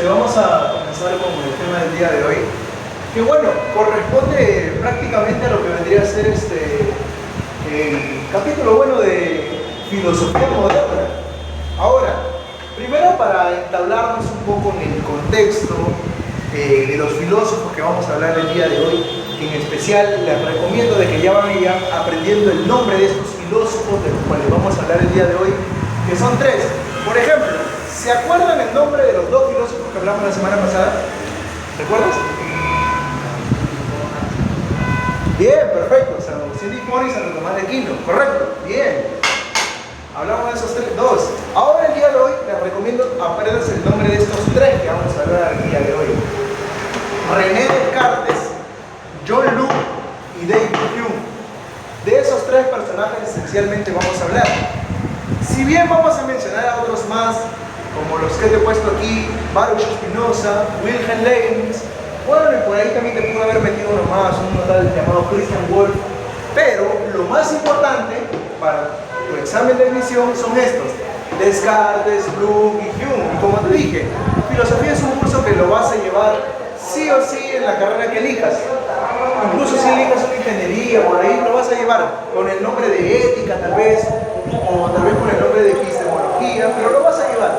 Vamos a comenzar con el tema del día de hoy, que bueno, corresponde prácticamente a lo que vendría a ser el capítulo bueno de filosofía moderna. Ahora, primero para entablarnos un poco en el contexto de los filósofos que vamos a hablar el día de hoy, que en especial les recomiendo de que ya vayan aprendiendo el nombre de estos filósofos de los cuales vamos a hablar el día de hoy, que son tres. Por ejemplo, ¿se acuerdan el nombre de los dos filósofos que hablamos la semana pasada? ¿Recuerdas? Bien, perfecto. San Agustín de Hipona y Santo Tomás de Aquino. Correcto, bien. Hablamos de esos dos. Ahora el día de hoy les recomiendo aprendas el nombre de estos tres que vamos a hablar el día de hoy. René Descartes, John Locke y David Hume. De esos tres personajes esencialmente vamos a hablar. Si bien vamos a mencionar a otros más, como los que te he puesto aquí, Baruch Spinoza, Wilhelm Leibniz, bueno, y por ahí también te pude haber metido uno más, uno tal llamado Christian Wolff, pero lo más importante para tu examen de admisión son estos: Descartes, Locke y Hume. Y como te dije, filosofía es un curso que lo vas a llevar sí o sí en la carrera que elijas. Incluso si elijas una ingeniería, por ahí lo vas a llevar con el nombre de ética tal vez, o tal vez con el nombre de epistemología, pero lo vas a llevar.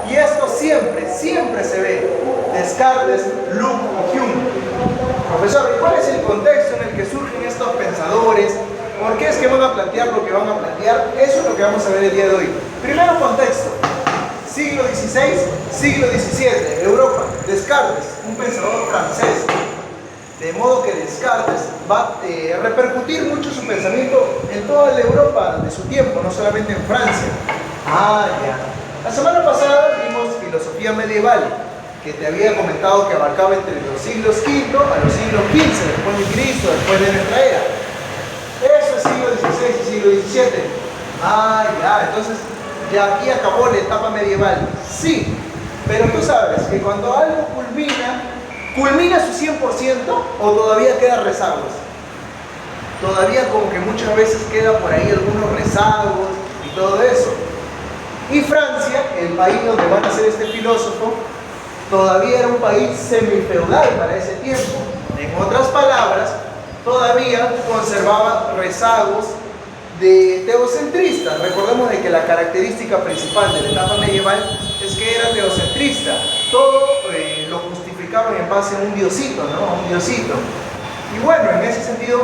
Y esto siempre se ve: Descartes, Locke y Hume. Profesor, ¿y cuál es el contexto en el que surgen estos pensadores? ¿Por qué es que van a plantear lo que van a plantear? Eso es lo que vamos a ver el día de hoy. Primero, contexto. Siglo XVI, siglo XVII, Europa. Descartes, un pensador francés. De modo que Descartes va a repercutir mucho su pensamiento en toda la Europa de su tiempo, no solamente en Francia. La semana pasada vimos filosofía medieval, que te había comentado que abarcaba entre los siglos V a los siglos XV, después de Cristo, después de nuestra era. Eso es siglo XVI y siglo XVII. Entonces ya aquí acabó la etapa medieval. Sí, pero tú sabes que cuando algo ¿culmina su 100% o todavía queda rezagos? Todavía como que muchas veces queda por ahí algunos rezagos y todo eso. Y Francia, el país donde van a ser este filósofo, todavía era un país semifeudal para ese tiempo. En otras palabras, todavía conservaba rezagos de teocentristas. Recordemos de que la característica principal de la etapa medieval es que era teocentrista. Todo lo justificaban en base a un diosito, ¿no? A un diosito. Y bueno, en ese sentido,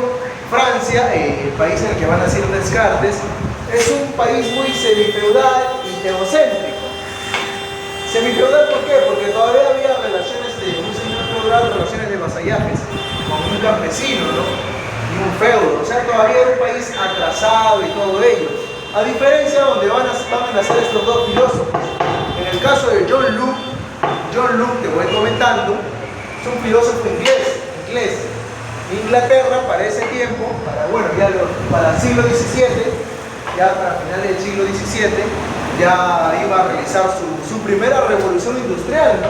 Francia, el país en el que van a nacer Descartes, es un país muy semifeudal y teocéntrico. Semifeudal, ¿por qué? Porque todavía había relaciones de un señor feudal, relaciones de vasallajes con un campesino, ¿no? Y un feudo. O sea, todavía era un país atrasado y todo ello. A diferencia donde van a nacer estos dos filósofos. En el caso de John Locke, te voy comentando, es un filósofo inglés. Inglaterra para ese tiempo, para el siglo XVII, ya para finales del siglo XVII, ya iba a realizar su primera revolución industrial, ¿no?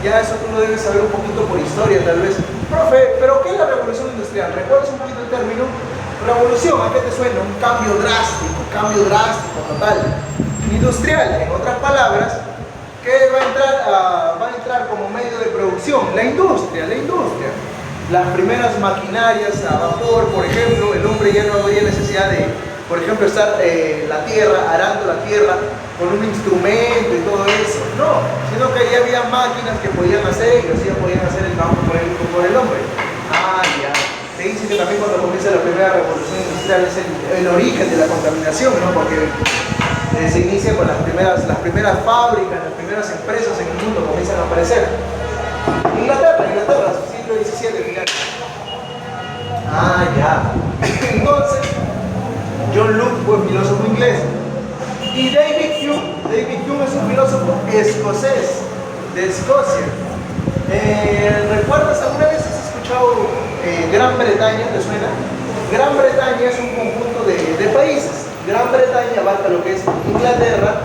Ya eso tú lo debes saber un poquito por historia tal vez. Profe, ¿pero qué es la revolución industrial? ¿Recuerdas un poquito el término? Revolución, ¿a qué te suena? Un cambio drástico, total. Industrial, en otras palabras, ¿qué va a entrar como medio de producción? La industria. Las primeras maquinarias a vapor, por ejemplo, el hombre ya no habría necesidad de, por ejemplo, estar arando la tierra con un instrumento y todo eso. No, sino que ya había máquinas que podían hacer y así podían hacer el campo por el hombre. Se dice que también cuando comienza la primera revolución industrial es el origen de la contaminación, ¿no? Porque se inicia con las primeras fábricas, las primeras empresas en el mundo comienzan a aparecer. Inglaterra, siglo XVII, final. Entonces, John Locke fue filósofo inglés. Y David Hume es un filósofo escocés, de Escocia. ¿Recuerdas alguna vez has escuchado Gran Bretaña? ¿Te suena? Gran Bretaña es un conjunto de países. Gran Bretaña abarca lo que es Inglaterra,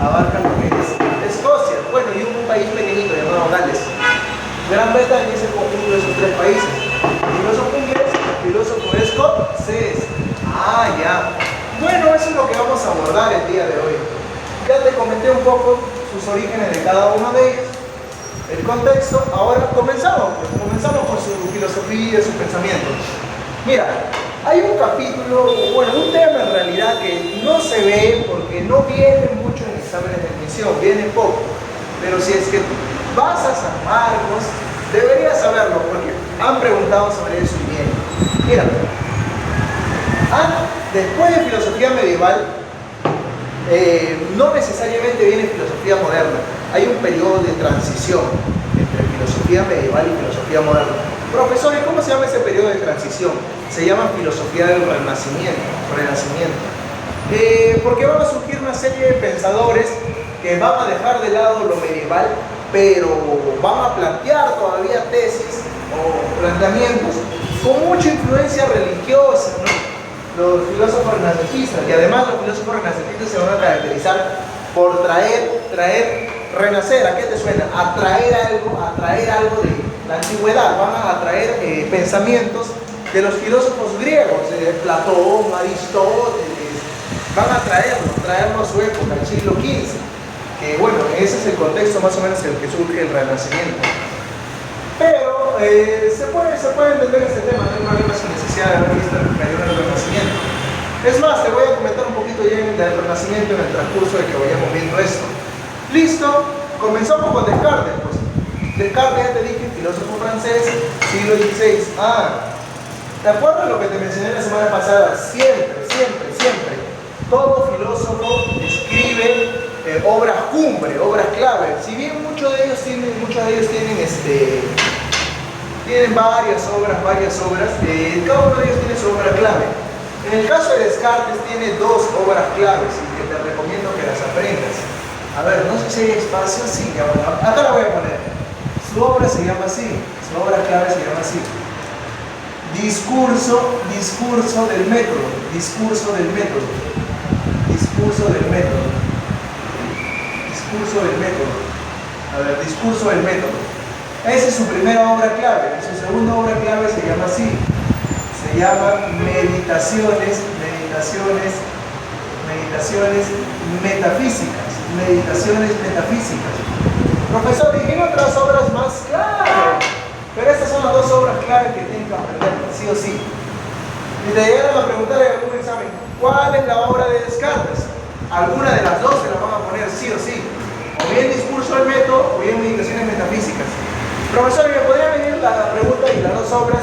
abarca lo que es Escocia, y un país pequeñito llamado Gales. Gran Bretaña es el conjunto de esos tres países. Filósofo inglés, filósofo escocés. Bueno, eso es lo que vamos a abordar el día de hoy. Ya te comenté un poco sus orígenes de cada uno de ellos. el contexto, ahora comenzamos con su filosofía, su pensamiento. Mira, hay un capítulo, bueno, un tema en realidad que no se ve porque no viene mucho en exámenes de admisión, viene poco. Pero si es que vas a San Marcos, deberías saberlo porque han preguntado sobre eso y viene. Mira, después de filosofía medieval, no necesariamente viene filosofía moderna. Hay un periodo de transición entre filosofía medieval y filosofía moderna. Profesor, ¿y cómo se llama ese periodo de transición? Se llama filosofía del Renacimiento. Porque van a surgir una serie de pensadores que van a dejar de lado lo medieval, pero van a plantear todavía tesis o planteamientos con mucha influencia religiosa, ¿no? Los filósofos renacentistas, y además los filósofos renacentistas se van a caracterizar por renacer. ¿A qué te suena? Atraer algo de la antigüedad. Van a atraer pensamientos de los filósofos griegos, de Platón, Aristóteles. Van a traerlo a su época, al siglo XV. Que bueno, ese es el contexto más o menos en el que surge el Renacimiento. Pero se puede entender este tema, no hay problema sin necesidad de haber visto el periodo del Renacimiento. Es más, te voy a comentar un poquito ya del Renacimiento en el transcurso de que vayamos viendo esto. Listo, comenzamos con Descartes. Pues. Descartes, ya te dije, filósofo francés, siglo XVI. ¿Te acuerdas lo que te mencioné la semana pasada? Siempre, todo filósofo escribe obras cumbre, obras clave. Si bien muchos de ellos tienen varias obras, cada uno de ellos tiene su obra clave. En el caso de Descartes tiene dos obras claves y que te recomiendo que las aprendas. A ver, no sé si hay espacio, sí, acá la voy a poner. Su obra se llama así, su obra clave se llama así. Discurso del método. A ver, discurso del método. Esa es su primera obra clave. Su segunda obra clave se llama así. Se llama Meditaciones metafísicas. Profesor, ¿y tiene otras obras más? Claro. Pero estas son las dos obras clave que tienen que aprender, sí o sí. Y te llegaron a preguntar en algún examen, ¿cuál es la obra de Descartes? Alguna de las dos se la van a poner sí o sí. O bien discurso del método, o bien meditaciones metafísicas. Profesor, ¿me podría venir la pregunta y las dos obras?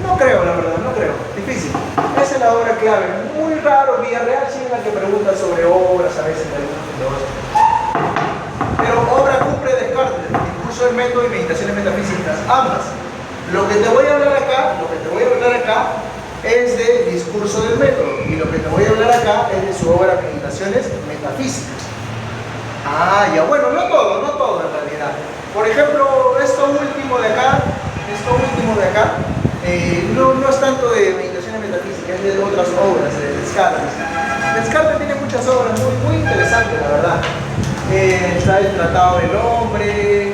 No creo, la verdad, no creo. Difícil. Esa es la obra clave. Muy raro, Villarreal sí es la que pregunta sobre obras a veces de algunos filósofos. Pero obra cumple de Descartes, discurso del método y meditaciones metafísicas, ambas. Lo que te voy a hablar acá es de discurso del método y lo que te voy a hablar acá es de su obra Meditaciones metafísicas. Ya bueno, no todo en realidad. Por ejemplo, esto último de acá, no es tanto de meditaciones metafísicas, es de otras obras de Descartes. Descartes tiene muchas obras muy interesantes, la verdad. Está el Tratado del Hombre,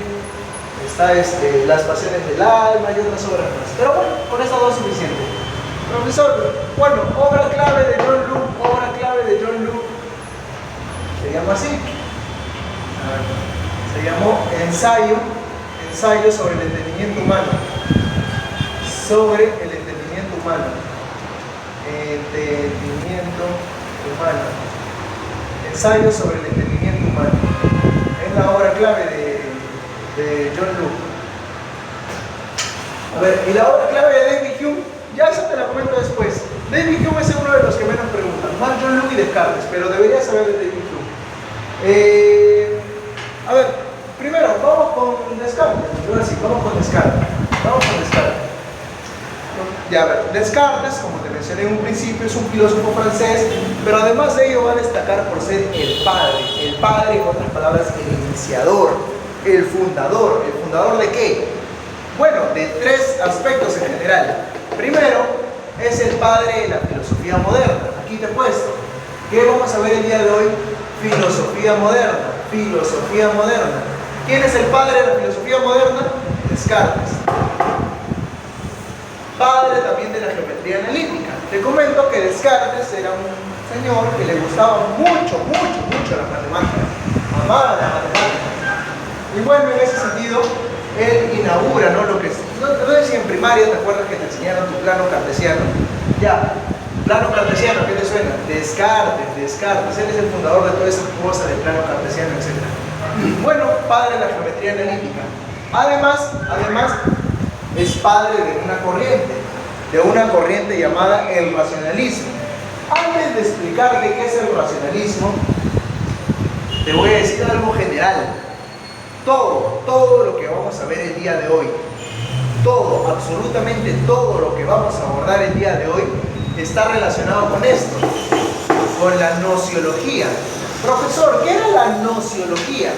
está Las Pasiones del Alma y otras obras más. Pero bueno, con estas dos es suficiente. Profesor, bueno, obra clave de John Locke, se llama así. Se llamó Ensayo sobre el entendimiento humano. Ensayo sobre el entendimiento humano. Es la obra clave de John Locke. A ver, y la obra clave de David Hume, ya esa te la comento después. David Hume es uno de los que menos preguntan, más John Locke y Descartes, pero deberías saber de David Hume. A ver, primero, vamos con Descartes. Ahora sí, vamos con Descartes. Ya, a ver, Descartes, como te mencioné en un principio, es un filósofo francés, pero además de ello va a destacar por ser el padre, en otras palabras, el iniciador, el fundador. ¿El fundador de qué? Bueno, de tres aspectos en general. Primero, es el padre de la filosofía moderna. Aquí te he puesto. ¿Qué vamos a ver el día de hoy? Filosofía moderna. ¿Quién es el padre de la filosofía moderna? Descartes. Padre también de la geometría analítica. Te comento que Descartes era un señor que le gustaba mucho las matemáticas. Amaba las matemáticas. Y bueno, en ese sentido, él inaugura, ¿no? Lo que es, no sé si en primaria te acuerdas que te enseñaron tu plano cartesiano. Ya, plano cartesiano, ¿qué te suena? Descartes, él es el fundador de toda esa cosa del plano cartesiano, etc. Bueno, padre de la geometría analítica. Además, es padre de una corriente llamada el racionalismo. Antes de explicarte qué es el racionalismo, te voy a decir algo general. Todo lo que vamos a ver el día de hoy, absolutamente todo lo que vamos a abordar el día de hoy está relacionado con esto, con la nociología. Profesor, ¿qué era la nociología?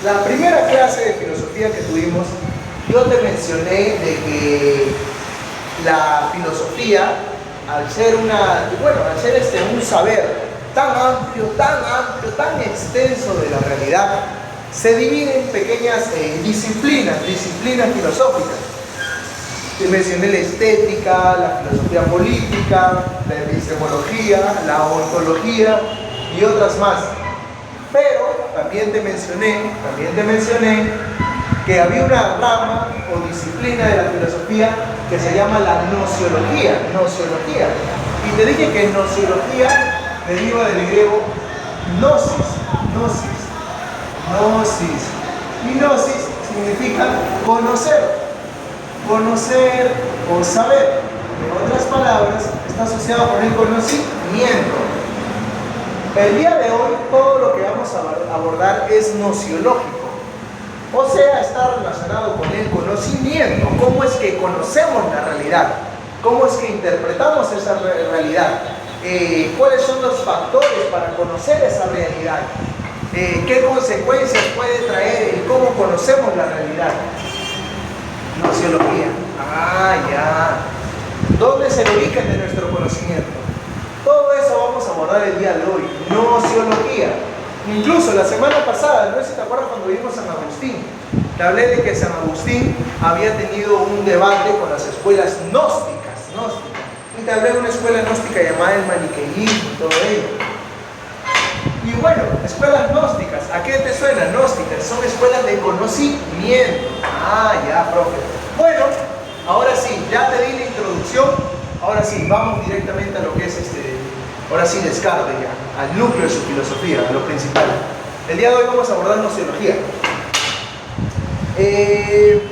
La primera clase de filosofía que tuvimos, yo te mencioné de que la filosofía, al ser un saber tan amplio, tan extenso de la realidad, se divide en pequeñas disciplinas filosóficas. Te mencioné la estética, la filosofía política, la epistemología, la ontología y otras más. Pero también te mencioné que había una rama o disciplina de la filosofía que se llama la nociología. Y te dije que nociología deriva del griego gnosis. Y gnosis significa conocer o saber. En otras palabras, está asociado con el conocimiento. El día de hoy, todo lo que vamos a abordar es nociológico. O sea, está relacionado con el conocimiento. ¿Cómo es que conocemos la realidad? ¿Cómo es que interpretamos esa realidad? ¿Cuáles son los factores para conocer esa realidad? ¿Qué consecuencias puede traer el cómo conocemos la realidad? Nociología. Ya. ¿Dónde es el origen de nuestro conocimiento? Todo eso vamos a abordar el día de hoy. Nociología. Incluso la semana pasada, no sé si te acuerdas cuando vimos a San Agustín, te hablé de que San Agustín había tenido un debate con las escuelas gnósticas. Y te hablé de una escuela gnóstica llamada el maniqueísmo y todo ello. Y bueno, escuelas gnósticas, ¿a qué te suena? Gnósticas, son escuelas de conocimiento. Ya, profe. Bueno, ahora sí, ya te di la introducción. Ahora sí, vamos directamente a lo que es ahora sí, Descartes ya, al núcleo de su filosofía, a lo principal. El día de hoy vamos a abordar nociología.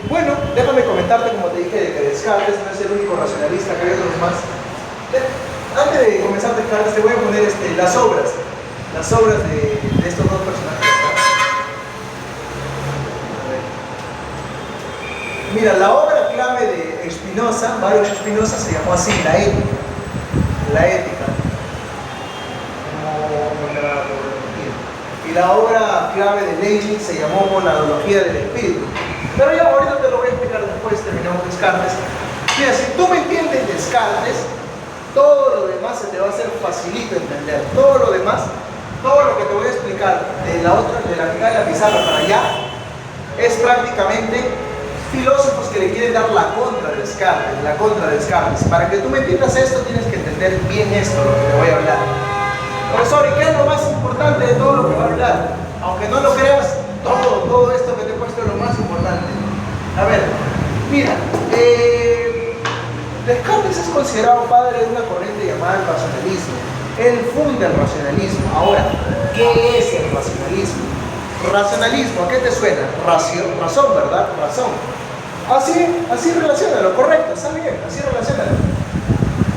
Bueno, déjame comentarte, como te dije, de que Descartes no es el único racionalista, que hay otros más. Antes de comenzar Descartes, te voy a poner las obras de estos dos personajes. Mira, la obra clave de Spinoza, Baruch Spinoza, se llamó así, la ética. Y la obra clave de Leibniz se llamó monadología del espíritu. Pero ya ahorita te lo voy a explicar después, terminamos Descartes. Mira, si tú me entiendes Descartes, todo lo demás se te va a hacer facilito entender. Todo lo demás, todo lo que te voy a explicar de la mitad de la pizarra para allá, es prácticamente filósofos que le quieren dar la contra de Descartes. Para que tú me entiendas esto, tienes que entender bien esto, lo que te voy a hablar. Profesor, ¿y qué es lo más importante de todo lo que va a hablar? Aunque no lo creas, todo esto que te he puesto es lo más importante. A ver, mira, Descartes es considerado padre de una corriente llamada el racionalismo. Él funda el racionalismo. Ahora, ¿qué es el racionalismo? Racionalismo, ¿a qué te suena? Razón, ¿verdad? Razón. Así relaciónalo, correcto, está bien, así relaciónalo.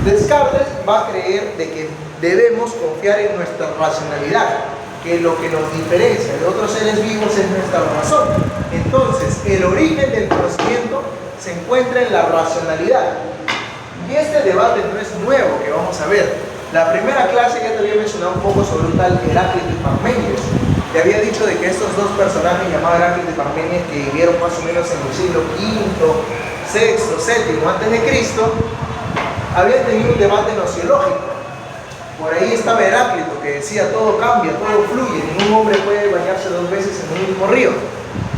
Descartes va a creer de que debemos confiar en nuestra racionalidad, que lo que nos diferencia de otros seres vivos es nuestra razón. Entonces, el origen del conocimiento se encuentra en la racionalidad. Y este debate no es nuevo, que vamos a ver. La primera clase ya te había mencionado un poco sobre un tal Heráclito y Parménides. Te había dicho de que estos dos personajes llamados Heráclito y Parménides, que vivieron más o menos en el siglo V, VI, VII antes de Cristo, habían tenido un debate nociológico. Por ahí estaba Heráclito, que decía todo cambia, todo fluye, ningún hombre puede bañarse dos veces en un mismo río.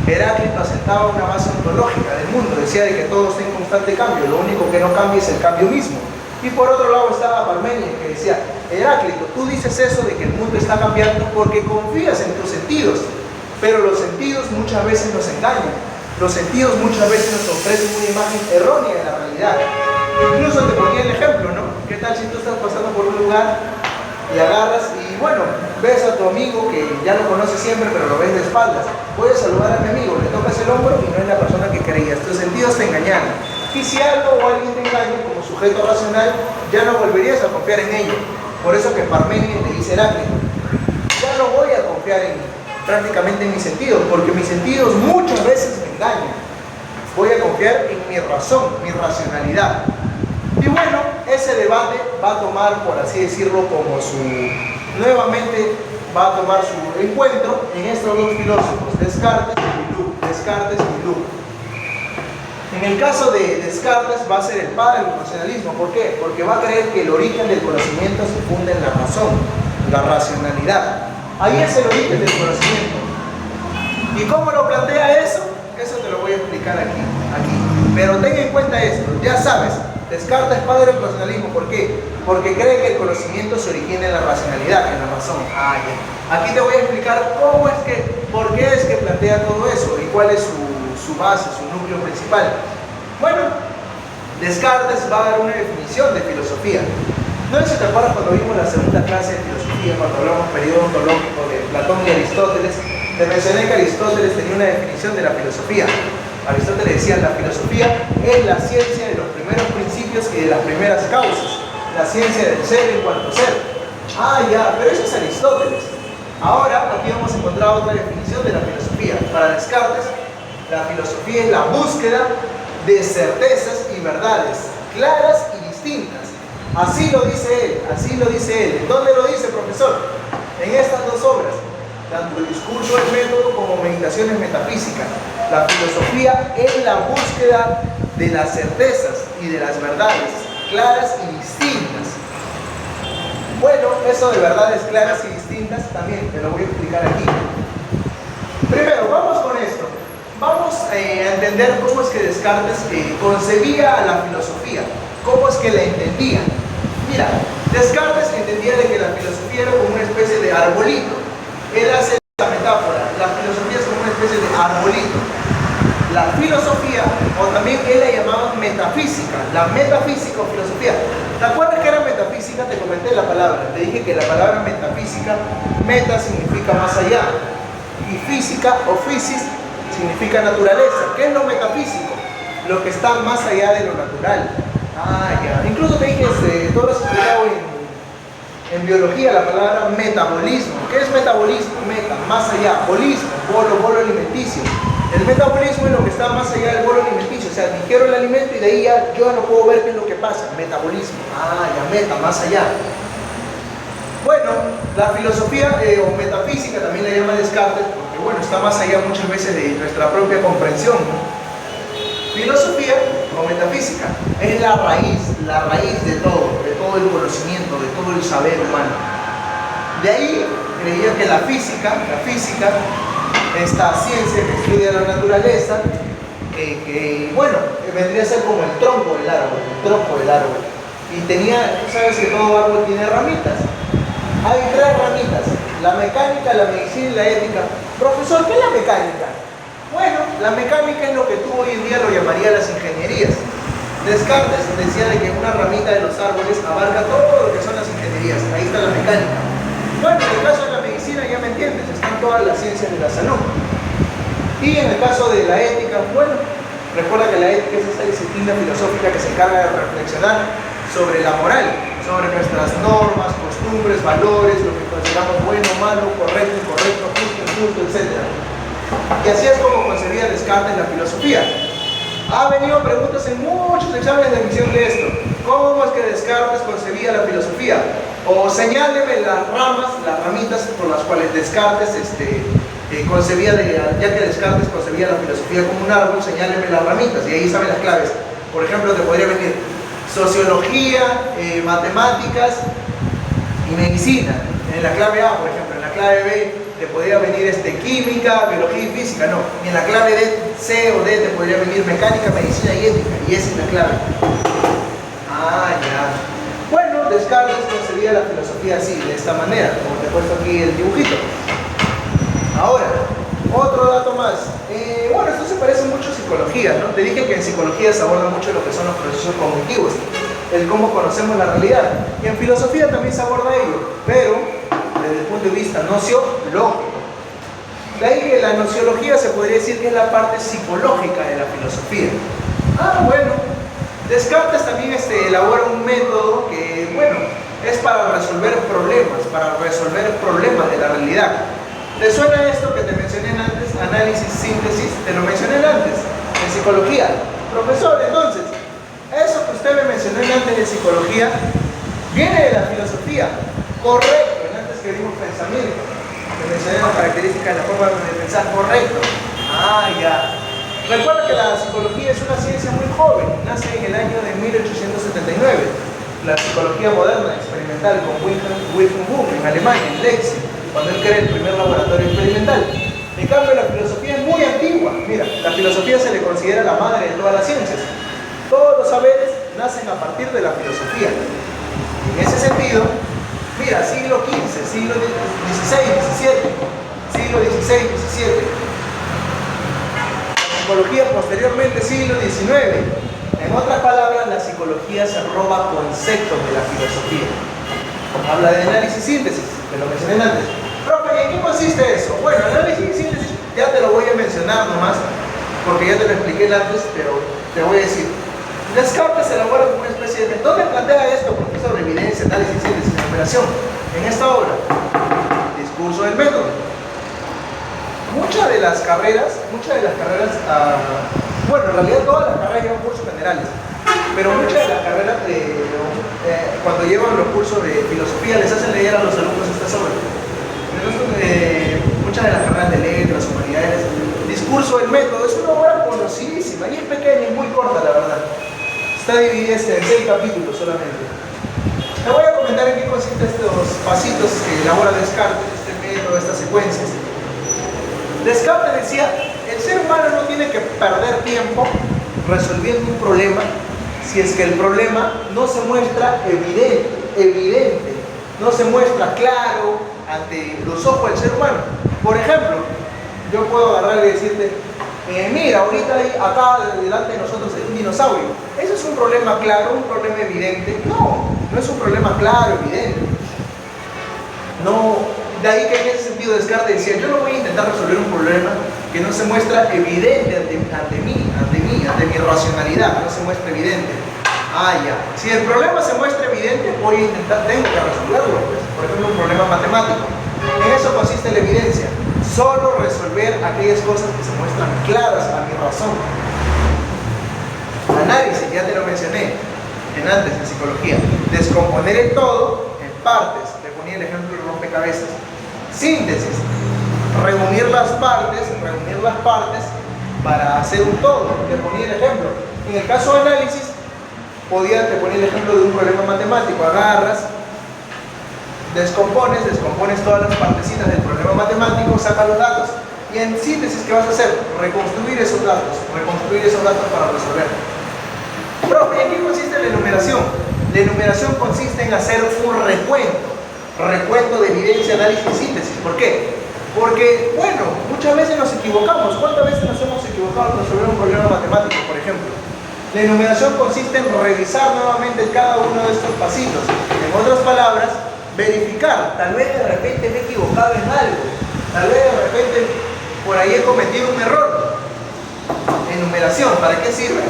Heráclito asentaba una base ontológica del mundo, decía de que todo está en constante cambio, lo único que no cambia es el cambio mismo. Y por otro lado estaba Parménides, que decía, Heráclito, tú dices eso de que el mundo está cambiando porque confías en tus sentidos. Pero los sentidos muchas veces nos engañan. Los sentidos muchas veces nos ofrecen una imagen errónea de la realidad. Incluso te ponía el ejemplo, ¿no? ¿Qué tal si tú estás pasando por un lugar y agarras y bueno, ves a tu amigo que ya lo conoces siempre pero lo ves de espaldas? Puedes saludar a mi amigo, le tocas el hombro y no es la persona que creías. Tus sentidos te engañaron. Y si algo o alguien te engaña como sujeto racional, ya no volverías a confiar en ello. Por eso que Parménides le dice a Heráclito, ya no voy a confiar prácticamente en mis sentidos, porque mis sentidos muchas veces me engañan. Voy a confiar en mi razón, mi racionalidad. Y bueno, ese debate va a tomar, por así decirlo, nuevamente va a tomar su encuentro en estos dos filósofos, Descartes y Luc. En el caso de Descartes va a ser el padre del racionalismo. ¿Por qué? Porque va a creer que el origen del conocimiento se funda en la razón, la racionalidad. Ahí es el origen del conocimiento. ¿Y cómo lo plantea eso? Eso te lo voy a explicar aquí. Pero ten en cuenta esto, ya sabes, Descartes es padre del racionalismo. ¿Por qué? Porque cree que el conocimiento se origina en la racionalidad, en la razón. Ya. Aquí te voy a explicar por qué es que plantea todo eso y cuál es su base, su núcleo principal. Bueno, Descartes va a dar una definición de filosofía. No sé si te acuerdas cuando vimos la segunda clase de filosofía, cuando hablamos periodo ontológico de Platón y Aristóteles, te mencioné que Aristóteles tenía una definición de la filosofía. Aristóteles decía, la filosofía es la ciencia de los primeros principios y de las primeras causas, la ciencia del ser en cuanto ser. Ya, pero eso es Aristóteles. Ahora, aquí vamos a encontrar otra definición de la filosofía. Para Descartes, la filosofía es la búsqueda de certezas y verdades claras y distintas. Así lo dice él. ¿Dónde lo dice, profesor? En estas dos obras, tanto el discurso del método como meditaciones metafísicas. La filosofía es la búsqueda de las certezas y de las verdades claras y distintas. Bueno, eso de verdades claras y distintas también te lo voy a explicar aquí. Primero, vamos con esto. Vamos a entender cómo es que Descartes concebía a la filosofía, cómo es que la entendía. Mira, Descartes entendía de que la filosofía era como una especie de arbolito. Él hace la metáfora, la filosofía es como una especie de arbolito. La filosofía, o también él la llamaba metafísica, la metafísica o filosofía. ¿Te acuerdas que era metafísica? Te comenté la palabra, te dije que la palabra metafísica, meta significa más allá, y física o physis significa naturaleza. ¿Qué es lo metafísico? Lo que está más allá de lo natural. Ya. Incluso te dije, todo lo has explicado en biología, la palabra metabolismo. ¿Qué es metabolismo? Meta, más allá. Bolismo, bolo alimenticio. El metabolismo es lo que está más allá del bolo alimenticio. O sea, digiero el alimento y de ahí ya yo no puedo ver qué es lo que pasa. Metabolismo. Ya, meta, más allá. Bueno, la filosofía o metafísica también la llama Descartes, porque bueno, está más allá muchas veces de nuestra propia comprensión, ¿no? Filosofía o metafísica es la raíz de todo el conocimiento, de todo el saber humano. De ahí creía que la física, esta ciencia que estudia la naturaleza, bueno, vendría a ser como el tronco del árbol. Y tenía, sabes que todo árbol tiene ramitas. Hay tres ramitas: la mecánica, la medicina y la ética. Profesor, ¿qué es la mecánica? Bueno, la mecánica es lo que tú hoy en día lo llamarías las ingenierías. Descartes decía de que una ramita de los árboles abarca todo lo que son las ingenierías. Ahí está la mecánica. Bueno, en el caso de la medicina, ya me entiendes, están todas las ciencias de la salud. Y en el caso de la ética, bueno, recuerda que la ética es esa disciplina filosófica que se encarga de reflexionar sobre la moral, sobre nuestras normas, costumbres, valores, lo que consideramos bueno, malo, correcto, incorrecto, justo, injusto, etc. Y así es como concebía Descartes la filosofía. Ha venido preguntas en muchos exámenes de admisión de esto. ¿Cómo es que Descartes concebía la filosofía? O señáleme las ramitas por las cuales Descartes concebía, ya que Descartes concebía la filosofía como un árbol, señáleme las ramitas y ahí saben las claves. Por ejemplo, te podría venir sociología, matemáticas y medicina. En la clave A, por ejemplo, en la clave B te podría venir química, biología y física, no. Y en la clave D, C o D te podría venir mecánica, medicina y ética. Y esa es la clave. Ya. Bueno, Descartes concebía la filosofía así, de esta manera, como te he puesto aquí el dibujito. Ahora, Otro dato más. Bueno, esto se parece mucho a psicología, ¿no? Te dije que en psicología se aborda mucho lo que son los procesos cognitivos, el cómo conocemos la realidad. Y en filosofía también se aborda ello, pero desde el punto de vista nociológico. De ahí que la nociología se podría decir que es la parte psicológica de la filosofía. Bueno. Descartes también elabora un método que, bueno, es para resolver problemas de la realidad. ¿Te suena esto que te mencioné antes? Análisis, síntesis, te lo mencioné antes, en psicología. Profesor, entonces, eso que usted me mencionó antes de psicología, viene de la filosofía. Correcto, antes que dimos pensamiento. Te mencioné las características de la forma de pensar, correcto. Ya. Recuerda que la psicología es una ciencia muy joven, nace en el año de 1879. La psicología moderna experimental con Wilhelm Wundt en Alemania, en Leipzig, cuando él crea el primer laboratorio experimental. En cambio, la filosofía es muy antigua. Mira, la filosofía se le considera la madre de todas las ciencias. Todos los saberes nacen a partir de la filosofía. En ese sentido, mira, siglo XV, siglo XVI, XVII, siglo XVI, XVII. Psicología posteriormente siglo XIX. En otras palabras, la psicología se roba conceptos de la filosofía. Habla de análisis y síntesis, te lo mencioné antes. Profe, ¿en qué consiste eso? Bueno, análisis y síntesis ya te lo voy a mencionar nomás, porque ya te lo expliqué antes, pero te voy a decir. Descartes se elabora como una especie de... ¿Dónde plantea esto, profesor? Evidencia, análisis, síntesis, enumeración. En esta obra, discurso del método. Muchas de las carreras, bueno, en realidad todas las carreras llevan cursos generales, pero muchas de las carreras, cuando llevan los cursos de filosofía, les hacen leer a los alumnos estas obras. Muchas de las carreras de letras, humanidades, discurso del método, es una obra conocidísima y es pequeña y muy corta, la verdad. Está dividida en 6 capítulos solamente. Te voy a comentar en qué consisten estos pasitos que elabora Descartes, este método, estas secuencias. Descartes decía, el ser humano no tiene que perder tiempo resolviendo un problema si es que el problema no se muestra evidente, no se muestra claro ante los ojos del ser humano. Por ejemplo, yo puedo agarrar y decirte, mira, ahorita acá delante de nosotros hay un dinosaurio. ¿Eso es un problema claro, un problema evidente? No, no es un problema claro, evidente. No. De ahí que en ese sentido Descartes decía, yo no voy a intentar resolver un problema que no se muestra evidente ante mi racionalidad, no se muestra evidente. Ya. Si el problema se muestra evidente, tengo que resolverlo. Pues. Por ejemplo, un problema matemático. En eso consiste la evidencia. Solo resolver aquellas cosas que se muestran claras a mi razón. Análisis, ya te lo mencioné antes en psicología. Descomponer el todo en partes. Te ponía el ejemplo del rompecabezas. Síntesis, reunir las partes para hacer un todo. Te ponía el ejemplo. En el caso de análisis, te ponía el ejemplo de un problema matemático. Agarras, descompones todas las partecitas del problema matemático, sacas los datos. Y en síntesis, ¿qué vas a hacer? Reconstruir esos datos para resolver. Profe, ¿en qué consiste la enumeración? La enumeración consiste en hacer un recuento de evidencia, análisis y síntesis. ¿Por qué? Porque, bueno, muchas veces nos equivocamos. ¿Cuántas veces nos hemos equivocado al resolver un problema matemático, por ejemplo? La enumeración consiste en revisar nuevamente cada uno de estos pasitos. En otras palabras, verificar. Tal vez de repente me he equivocado en algo. Tal vez de repente por ahí he cometido un error. Enumeración, ¿para qué sirve?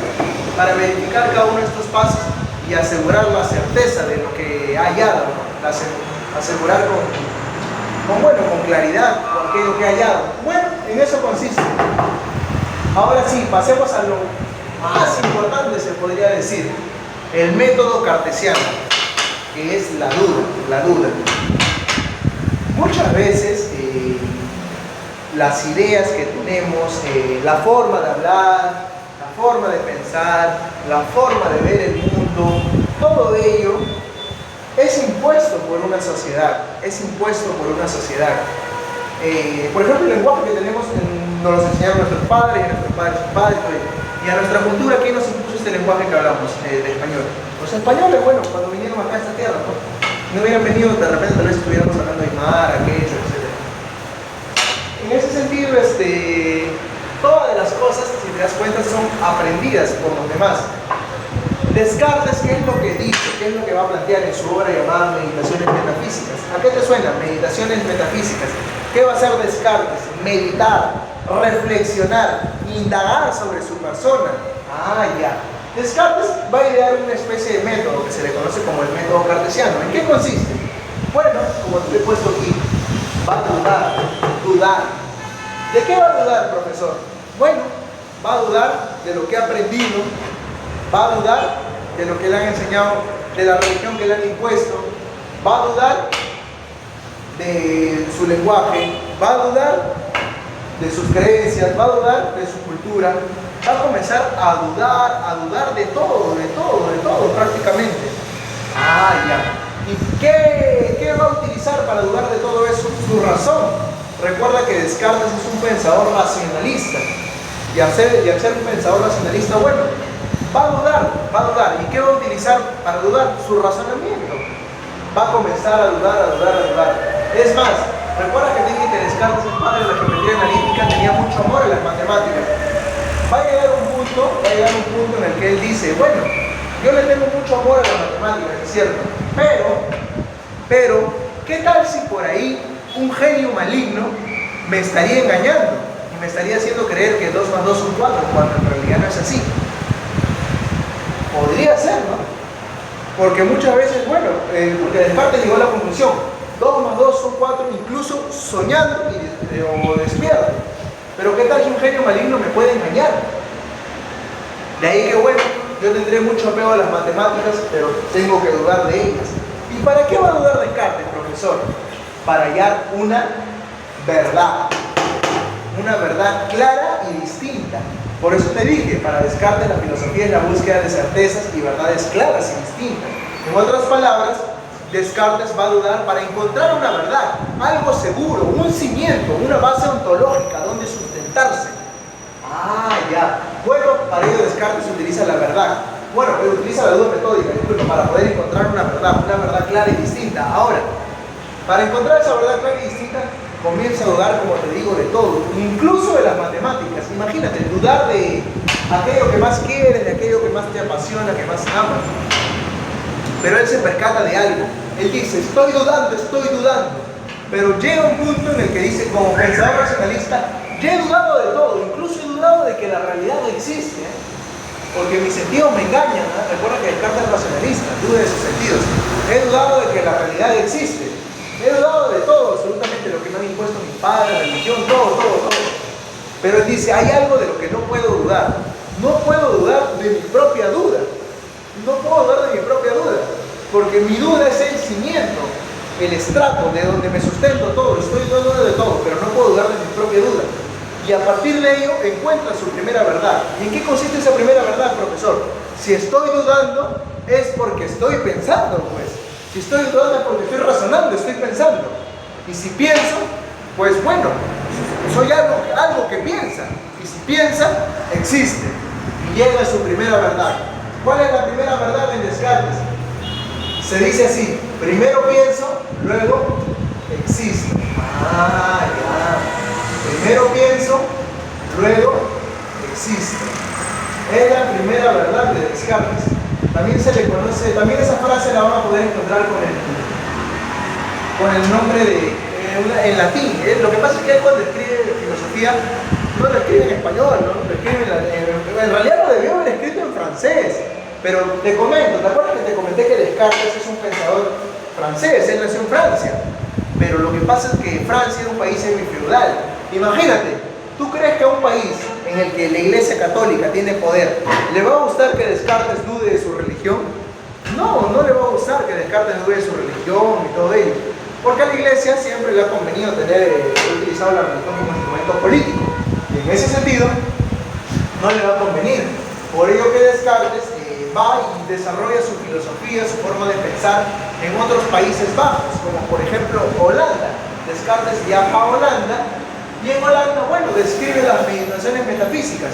Para verificar cada uno de estos pasos y asegurar la certeza de lo que ha hallado, ¿no? Asegurar con claridad por aquello que ha hallado. Bueno, en eso consiste. Ahora sí, pasemos a lo más importante, se podría decir, el método cartesiano, que es la duda. Muchas veces las ideas que tenemos, la forma de hablar, la forma de pensar, la forma de ver el mundo, todo ello es impuesto por una sociedad, por ejemplo, el lenguaje que tenemos nos lo enseñaron nuestros padres, y a nuestra cultura, ¿quién nos impuso este lenguaje que hablamos de español? Los españoles, bueno, cuando vinieron acá a esta tierra, no hubieran venido, de repente tal vez estuviéramos hablando de mar, aquello, etc. En ese sentido, aprendidas por los demás. Descartes, ¿qué es lo que dice? ¿Qué es lo que va a plantear en su obra llamada Meditaciones Metafísicas? ¿A qué te suena? Meditaciones Metafísicas. ¿Qué va a hacer Descartes? Meditar, reflexionar, indagar sobre su persona. Ah, ya. Descartes va a idear una especie de método que se le conoce como el método cartesiano. ¿En qué consiste? Bueno, como te he puesto aquí, va a dudar. ¿De qué va a dudar, profesor? Bueno, va a dudar de lo que ha aprendido, va a dudar de lo que le han enseñado, de la religión que le han impuesto, va a dudar de su lenguaje, va a dudar de sus creencias, va a dudar de su cultura, va a comenzar a dudar de todo prácticamente. Ah, ya. ¿Y qué va a utilizar para dudar de todo eso? Su razón. Recuerda que Descartes es un pensador racionalista. Y al ser un pensador racionalista, bueno, va a dudar. ¿Y qué va a utilizar para dudar? Su razonamiento. Va a comenzar a dudar. Es más, recuerda que dije que Descartes, el padre de la geometría analítica, tenía mucho amor a las matemáticas. Va a llegar un punto en el que él dice, bueno, yo le tengo mucho amor a las matemáticas, es cierto, pero, ¿qué tal si por ahí un genio maligno me estaría engañando y me estaría haciendo creer que 2 más 2 son 4, cuando en realidad no es así? Podría ser, ¿no? Porque muchas veces, bueno, porque Descartes llegó a la conclusión, 2 más 2 son 4, incluso soñando o despierto. Pero ¿qué tal si un genio maligno me puede engañar? De ahí que, bueno, yo tendré mucho apego a las matemáticas, pero tengo que dudar de ellas. ¿Y para qué va a dudar Descartes, profesor? Para hallar una verdad clara y distinta. Por eso te dije, para Descartes la filosofía es la búsqueda de certezas y verdades claras y distintas. En otras palabras, Descartes va a dudar para encontrar una verdad, algo seguro, un cimiento, una base ontológica donde sustentarse. Ah, ya. Bueno, para ello Descartes utiliza la verdad. Bueno, él utiliza la duda metódica, disculpa, para poder encontrar una verdad clara y distinta. Ahora, para encontrar esa verdad clara y distinta, comienza a dudar, como te digo, de todo, incluso de las matemáticas. Imagínate, dudar de aquello que más quieres, de aquello que más te apasiona, que más amas. Pero él se percata de algo. Él dice, estoy dudando. Pero llega un punto en el que dice, como pensador racionalista, ya he dudado de todo, incluso he dudado de que la realidad no existe, porque mis sentidos me engañan, ¿no? Recuerda que Descartes es racionalista, duda de sus sentidos. He dudado de que la realidad existe. He dudado de todo, absolutamente lo que me han impuesto mi padre, la religión, todo. Pero él dice, hay algo de lo que no puedo dudar. No puedo dudar de mi propia duda. Porque mi duda es el cimiento, el estrato de donde me sustento todo. Estoy dudando de todo, pero no puedo dudar de mi propia duda. Y a partir de ello encuentra su primera verdad. ¿Y en qué consiste esa primera verdad, profesor? Si estoy dudando, es porque estoy pensando, pues. Si estoy dudando es porque estoy razonando, estoy pensando. Y si pienso, pues bueno, soy algo que piensa. Y si piensa, existe. Y llega a su primera verdad. ¿Cuál es la primera verdad en Descartes? Se dice así, primero pienso, luego existo. Ah, ya. Primero pienso, luego existo. Es la primera verdad de Descartes. También se le conoce, también esa frase la van a poder encontrar con el nombre en latín. Lo que pasa es que él cuando escribe filosofía, no lo escribe en español, ¿no? Lo escribe en realidad lo debió haber escrito en francés. Pero te comento, ¿te acuerdas que te comenté que Descartes es un pensador francés? Él nació en Francia. Pero lo que pasa es que Francia era un país semifeudal. Imagínate, ¿tú crees que a un país en el que la Iglesia Católica tiene poder, le va a gustar que Descartes dude de su religión? No le va a gustar que Descartes dude de su religión y todo ello. Porque a la Iglesia siempre le ha convenido haber utilizado la religión como instrumento político. Y en ese sentido, no le va a convenir. Por ello que Descartes va y desarrolla su filosofía, su forma de pensar en otros Países Bajos, como por ejemplo Holanda. Descartes viaja a Holanda y en Holanda, bueno, describe las meditaciones metafísicas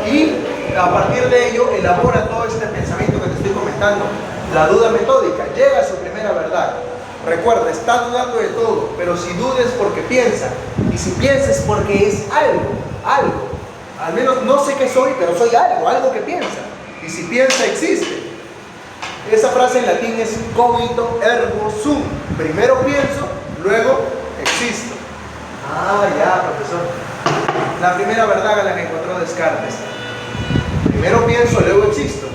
y a partir de ello elabora todo este pensamiento que te estoy comentando, la duda metódica, llega a su primera verdad. Recuerda, está dudando de todo, pero si dudes porque piensa, y si piensas porque es algo. Al menos no sé qué soy, pero soy algo, algo que piensa. Y si piensa, existe. Esa frase en latín es cogito ergo sum. Primero pienso, luego existo. Ah, ya, profesor. La primera verdad a la que encontró Descartes. Primero pienso, luego existo.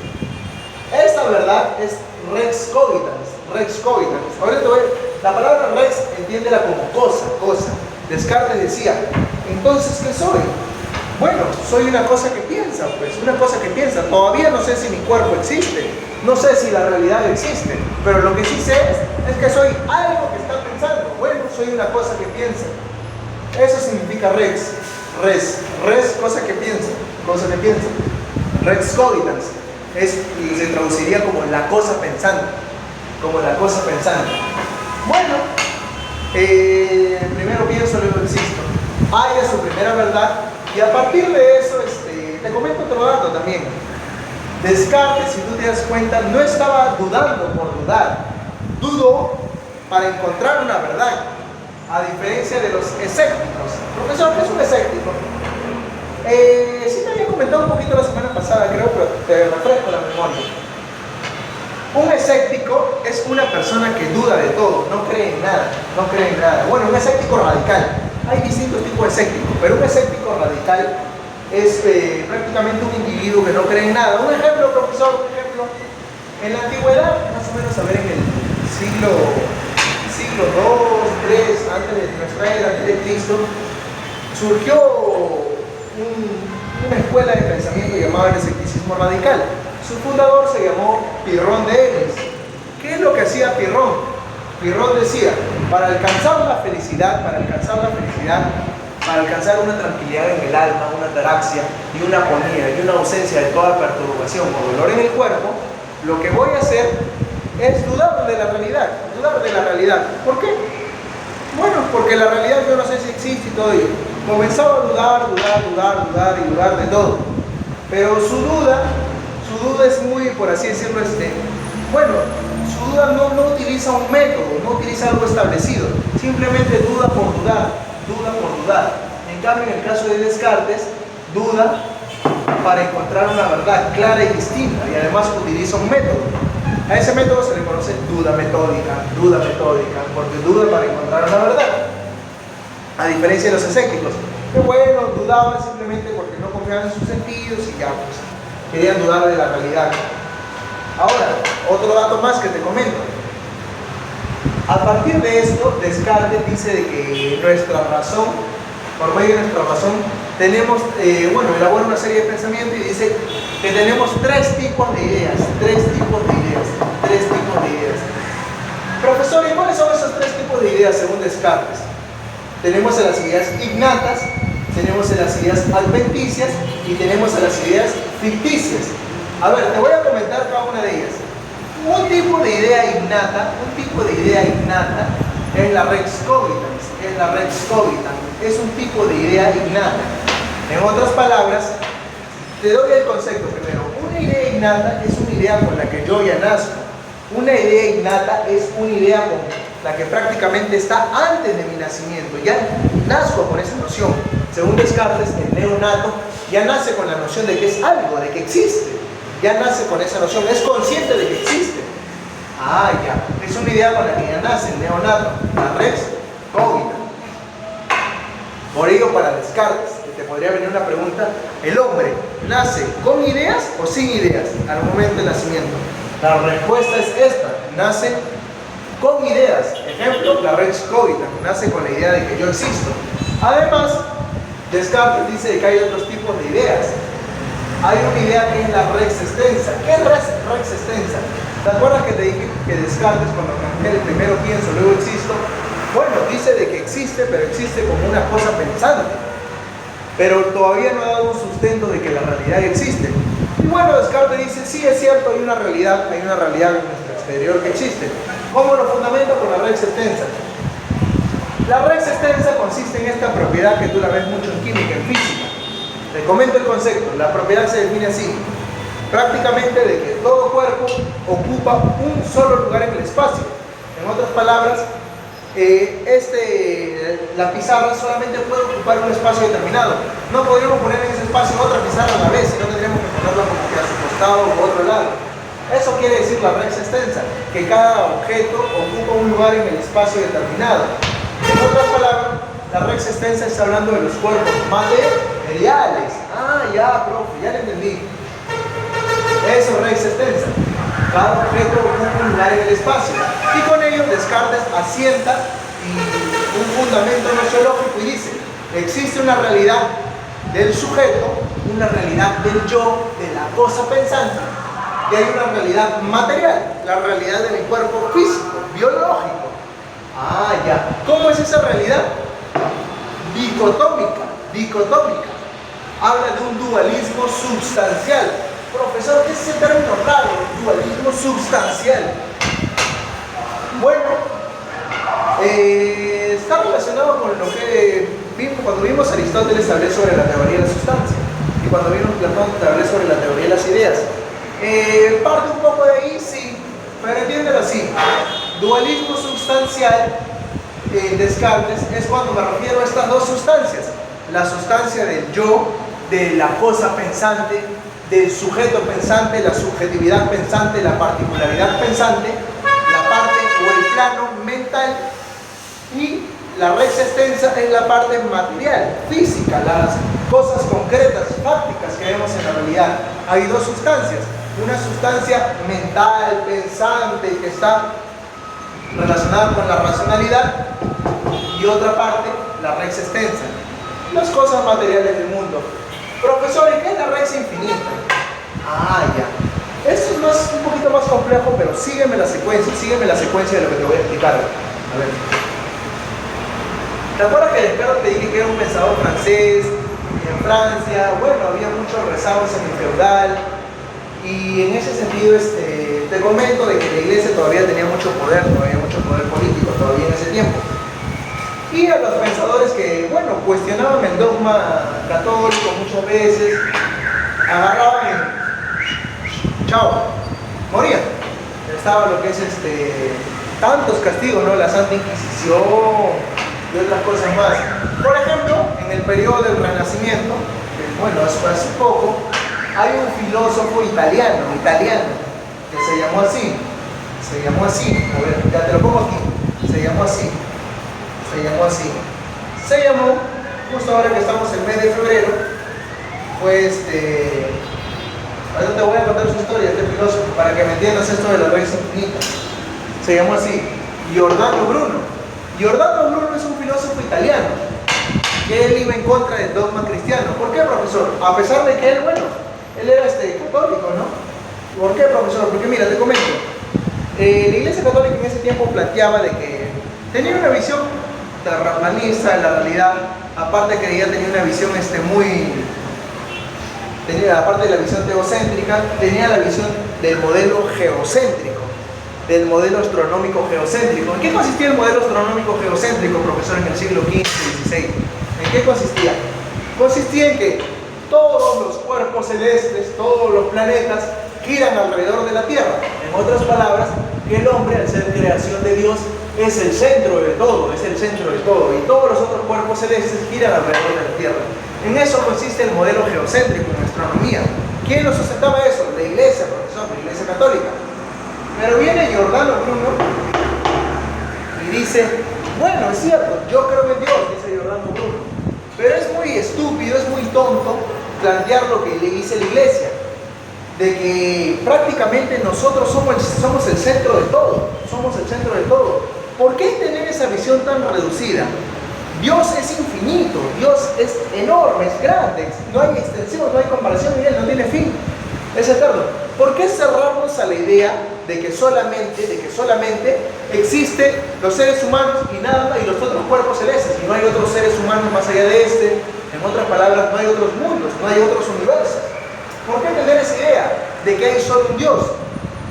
Esta verdad es rex cogitans. Rex cogitans. Ahora te voy. La palabra rex, entiéndela como cosa. Descartes decía, entonces, ¿qué soy? Bueno, soy una cosa que piensa, pues, una cosa que piensa. Todavía no sé si mi cuerpo existe, no sé si la realidad existe, pero lo que sí sé es que soy algo que está pensando. Bueno, soy una cosa que piensa. Eso significa rex, cosa que piensa, Rex cogitans, se traduciría como la cosa pensando, Bueno, primero pienso, luego existo. Hay su primera verdad. Y a partir de eso, te comento otro dato también. Descartes, si tú te das cuenta, no estaba dudando por dudar. Dudó para encontrar una verdad. A diferencia de los escépticos. Profesor, ¿qué es un escéptico? Sí te había comentado un poquito la semana pasada, creo, pero te refresco la memoria. Un escéptico es una persona que duda de todo, no cree en nada. Bueno, un escéptico radical. Hay distintos tipos de escépticos, pero un escéptico radical es prácticamente un individuo que no cree en nada. Un ejemplo, profesor, en la antigüedad, más o menos a ver, en el siglo II, III, antes de nuestra era, antes de Cristo, surgió una escuela de pensamiento llamada el escepticismo radical. Su fundador se llamó Pirrón de Elis. ¿Qué es lo que hacía Pirrón? Pirrón decía, para alcanzar la felicidad, para alcanzar una tranquilidad en el alma, una ataraxia y una aponía y una ausencia de toda perturbación o dolor en el cuerpo, lo que voy a hacer es dudar de la realidad. ¿Por qué? Bueno, porque la realidad yo no sé si existe y todo ello. Comenzaba a dudar de todo. Pero su duda es muy, por así decirlo, su duda no utiliza un método, no utiliza algo establecido, simplemente duda por dudar. En cambio, en el caso de Descartes, duda para encontrar una verdad clara y distinta, y además utiliza un método. A ese método se le conoce duda metódica, porque duda para encontrar una verdad. A diferencia de los escépticos, que bueno, dudaban simplemente porque no confiaban en sus sentidos y ya, pues, querían dudar de la realidad. Ahora, otro dato más que te comento. A partir de esto, Descartes dice de que nuestra razón, por medio de nuestra razón, tenemos, elabora una serie de pensamientos y dice que tenemos tres tipos de ideas. Profesor, ¿y cuáles son esos tres tipos de ideas según Descartes? Tenemos a las ideas innatas, tenemos a las ideas adventicias y tenemos a las ideas ficticias. A ver, te voy a comentar cada una de ellas. Un tipo de idea innata es la rex cogitans, es un tipo de idea innata. En otras palabras, te doy el concepto primero. Una idea innata es una idea con la que yo ya nazco. Una idea innata es una idea con la que prácticamente está antes de mi nacimiento. Ya nazco con esa noción. Según Descartes, el neonato ya nace con la noción de que es algo, de que existe. Ya nace con esa noción, es consciente de que existe. Ah, ya. Es una idea con la que ya nace el neonato, la rex cogitans. Por ello, para Descartes, te podría venir una pregunta: ¿el hombre nace con ideas o sin ideas al momento del nacimiento? La respuesta es esta: nace con ideas. Ejemplo, la rex cogitans, nace con la idea de que yo existo. Además, Descartes dice que hay otros tipos de ideas. Hay una idea que es la rex extensa. ¿Qué es rex extensa? ¿Te acuerdas que te dije que Descartes, cuando plantea el primero pienso, luego existo? Bueno, dice de que existe, pero existe como una cosa pensante. Pero todavía no ha dado un sustento de que la realidad existe. Y bueno, Descartes dice, sí, es cierto, hay una realidad en nuestro exterior que existe. ¿Cómo lo fundamenta? Con la rex extensa. La rex extensa consiste en esta propiedad que tú la ves mucho en química, en física. Te comento el concepto. La propiedad se define así: prácticamente de que todo cuerpo ocupa un solo lugar en el espacio. En otras palabras, la pizarra solamente puede ocupar un espacio determinado. No podríamos poner en ese espacio otra pizarra a la vez, sino tendríamos que ponerla como que a su costado o a otro lado. Eso quiere decir la rex extensa, que cada objeto ocupa un lugar en el espacio determinado. En otras palabras, la rex extensa está hablando de los cuerpos materiales. Ah, ya, profe, ya lo entendí. Eso es rex extensa. Cada objeto ocupa un lugar en el espacio. Y con ello Descartes asienta un fundamento nociológico y dice: existe una realidad del sujeto, una realidad del yo, de la cosa pensante, y hay una realidad material, la realidad de mi cuerpo físico, biológico. Ah, ya. ¿Cómo es esa realidad? Dicotómica. Habla de un dualismo substancial. Profesor, ¿qué es ese término raro? Dualismo substancial. Bueno, está relacionado con lo que vimos cuando vimos Aristóteles hablar sobre la teoría de la sustancia y cuando vimos Platón hablar sobre la teoría de las ideas. Parte un poco de ahí, sí, pero entiéndelo así. Dualismo substancial en Descartes es cuando me refiero a estas dos sustancias: la sustancia del yo, de la cosa pensante, del sujeto pensante, la subjetividad pensante, la particularidad pensante, la parte o el plano mental, y la rex extensa es la parte material, física, las cosas concretas, fácticas que vemos en la realidad. Hay dos sustancias: una sustancia mental, pensante, que está relacionada con la racionalidad, y otra parte, la rex extensa, las cosas materiales del mundo. Profesor, ¿y qué es la rex infinita? Ah, ya. Esto es un poquito más complejo, pero sígueme la secuencia de lo que te voy a explicar. A ver. ¿Te acuerdas que Descartes te dije que era un pensador francés? Y en Francia, bueno, había muchos rezagos semifeudal. Y en ese sentido, te comento de que la iglesia todavía tenía mucho poder político todavía en ese tiempo. Y a los pensadores que, bueno, cuestionaban el dogma católico muchas veces, agarraban y chao, morían. Estaba lo que es tantos castigos, ¿no? La Santa Inquisición y otras cosas más. Por ejemplo, en el periodo del Renacimiento, bueno, hace poco, hay un filósofo italiano, que se llamó así, a ver, ya te lo pongo aquí, se llamó, justo ahora que estamos en mes de febrero, pues ahora te voy a contar su historia, este filósofo, para que me entiendas esto de la rex infinita. Se llamó así, Giordano Bruno. Giordano Bruno es un filósofo italiano, que él iba en contra del dogma cristiano. ¿Por qué, profesor? A pesar de que él, bueno, él era católico, ¿no? ¿Por qué, profesor? Porque mira, te comento. La Iglesia Católica en ese tiempo planteaba de que tenía una visión terraplanista de la realidad, aparte que ella tenía una visión aparte de la visión teocéntrica, tenía la visión del modelo geocéntrico, del modelo astronómico geocéntrico. ¿En qué consistía el modelo astronómico geocéntrico, profesor, en el siglo XV y XVI? ¿En qué consistía? Consistía en que todos los cuerpos celestes, todos los planetas giran alrededor de la Tierra. En otras palabras, que el hombre, al ser creación de Dios, es el centro de todo, y todos los otros cuerpos celestes giran alrededor de la Tierra. En eso consiste el modelo geocéntrico en astronomía. ¿Quién lo sustentaba eso? La Iglesia, profesor, la Iglesia Católica. Pero viene Giordano Bruno y dice: bueno, es cierto, yo creo en Dios, dice Giordano Bruno, pero es muy estúpido, es muy tonto plantear lo que le dice la Iglesia, de que prácticamente nosotros somos el centro de todo, ¿Por qué tener esa visión tan reducida? Dios es infinito, Dios es enorme, es grande, no hay extensión, no hay comparación en él, no tiene fin, es eterno. ¿Por qué cerrarnos a la idea de que solamente existen los seres humanos y nada más, y los otros cuerpos celestes, y no hay otros seres humanos más allá de este? En otras palabras, no hay otros mundos, no hay otros universos. ¿Por qué tener esa idea de que hay solo un Dios?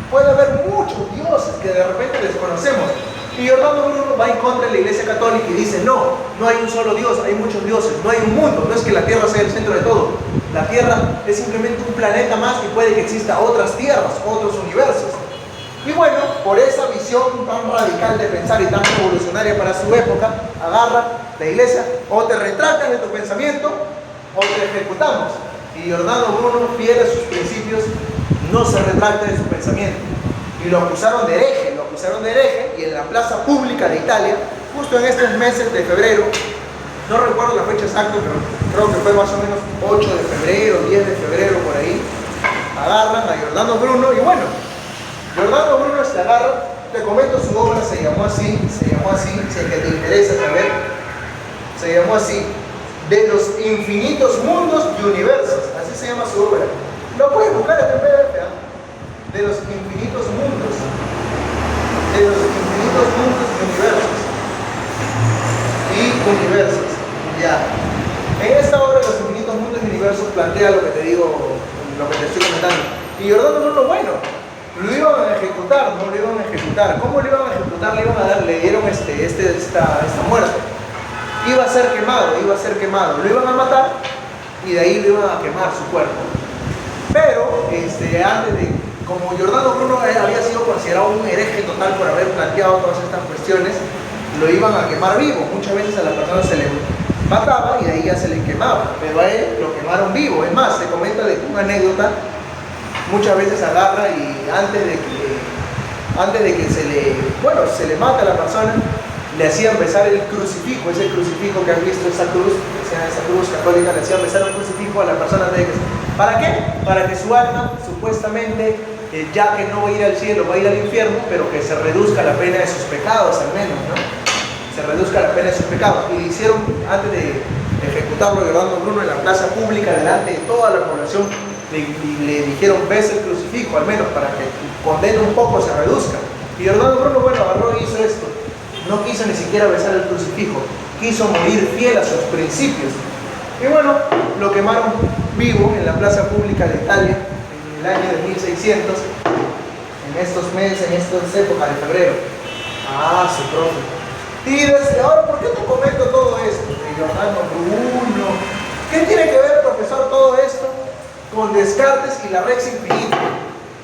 Puede haber muchos dioses que de repente desconocemos. Y Giordano Bruno va en contra de la Iglesia Católica y dice: no hay un solo Dios, hay muchos dioses, no hay un mundo, no es que la Tierra sea el centro de todo. La Tierra es simplemente un planeta más y puede que exista otras tierras, otros universos. Y bueno, por esa visión tan radical de pensar y tan revolucionaria para su época, agarra la iglesia, o te retractas de tu pensamiento, o te ejecutamos. Y Giordano Bruno, fiel a sus principios, no se retracta de su pensamiento. Y lo acusaron de hereje, y en la plaza pública de Italia, justo en estos meses de febrero, no recuerdo la fecha exacta, pero creo que fue más o menos 8 de febrero, 10 de febrero, por ahí, agarran a Giordano Bruno, y bueno, Giordano Bruno se agarra, te comento su obra, se llamó así, si es que te interesa saber, se llamó así, De los infinitos mundos y universos, así se llama su obra. Lo puedes buscar en el PDF, ¿eh? De los infinitos mundos, y universos, ya. En esta obra, Los infinitos mundos y universos, plantea lo que te digo, lo que te estoy comentando. Y Giordano Bruno, bueno, lo iban a ejecutar, no lo iban a ejecutar. ¿Cómo lo iban a ejecutar? Le dieron esta muerte. Iba a ser quemado, lo iban a matar y de ahí lo iban a quemar su cuerpo. Pero, antes de, como Giordano Bruno había sido considerado un hereje total por haber planteado todas estas cuestiones, lo iban a quemar vivo. Muchas veces a la persona se le mataba y de ahí ya se le quemaba, pero a él lo quemaron vivo. Es más, se comenta de una anécdota, muchas veces agarra y antes de que se le mata a la persona, le hacían besar el crucifijo, ese crucifijo que han visto, esa cruz católica, le hacían besar un crucifijo a la persona antes de que... ¿Para qué? Para que su alma, supuestamente, ya que no va a ir al cielo, va a ir al infierno, pero que se reduzca la pena de sus pecados al menos, ¿no? Se reduzca la pena de sus pecados. Y le hicieron, antes de ejecutarlo, Giordano Bruno en la plaza pública, delante de toda la población, le dijeron, besa el crucifijo, al menos, para que condena un poco, se reduzca. Y Giordano Bruno, bueno, agarró y hizo esto. No quiso ni siquiera besar el crucifijo, quiso morir fiel a sus principios. Y bueno, lo quemaron vivo en la plaza pública de Italia, en el año de 1600, en estos meses, en estas épocas de febrero. Ah, su profe. Y desde ahora, ¿por qué te comento todo esto? De Giordano Bruno. ¿Qué tiene que ver, profesor, todo esto con Descartes y la Rex Infinita?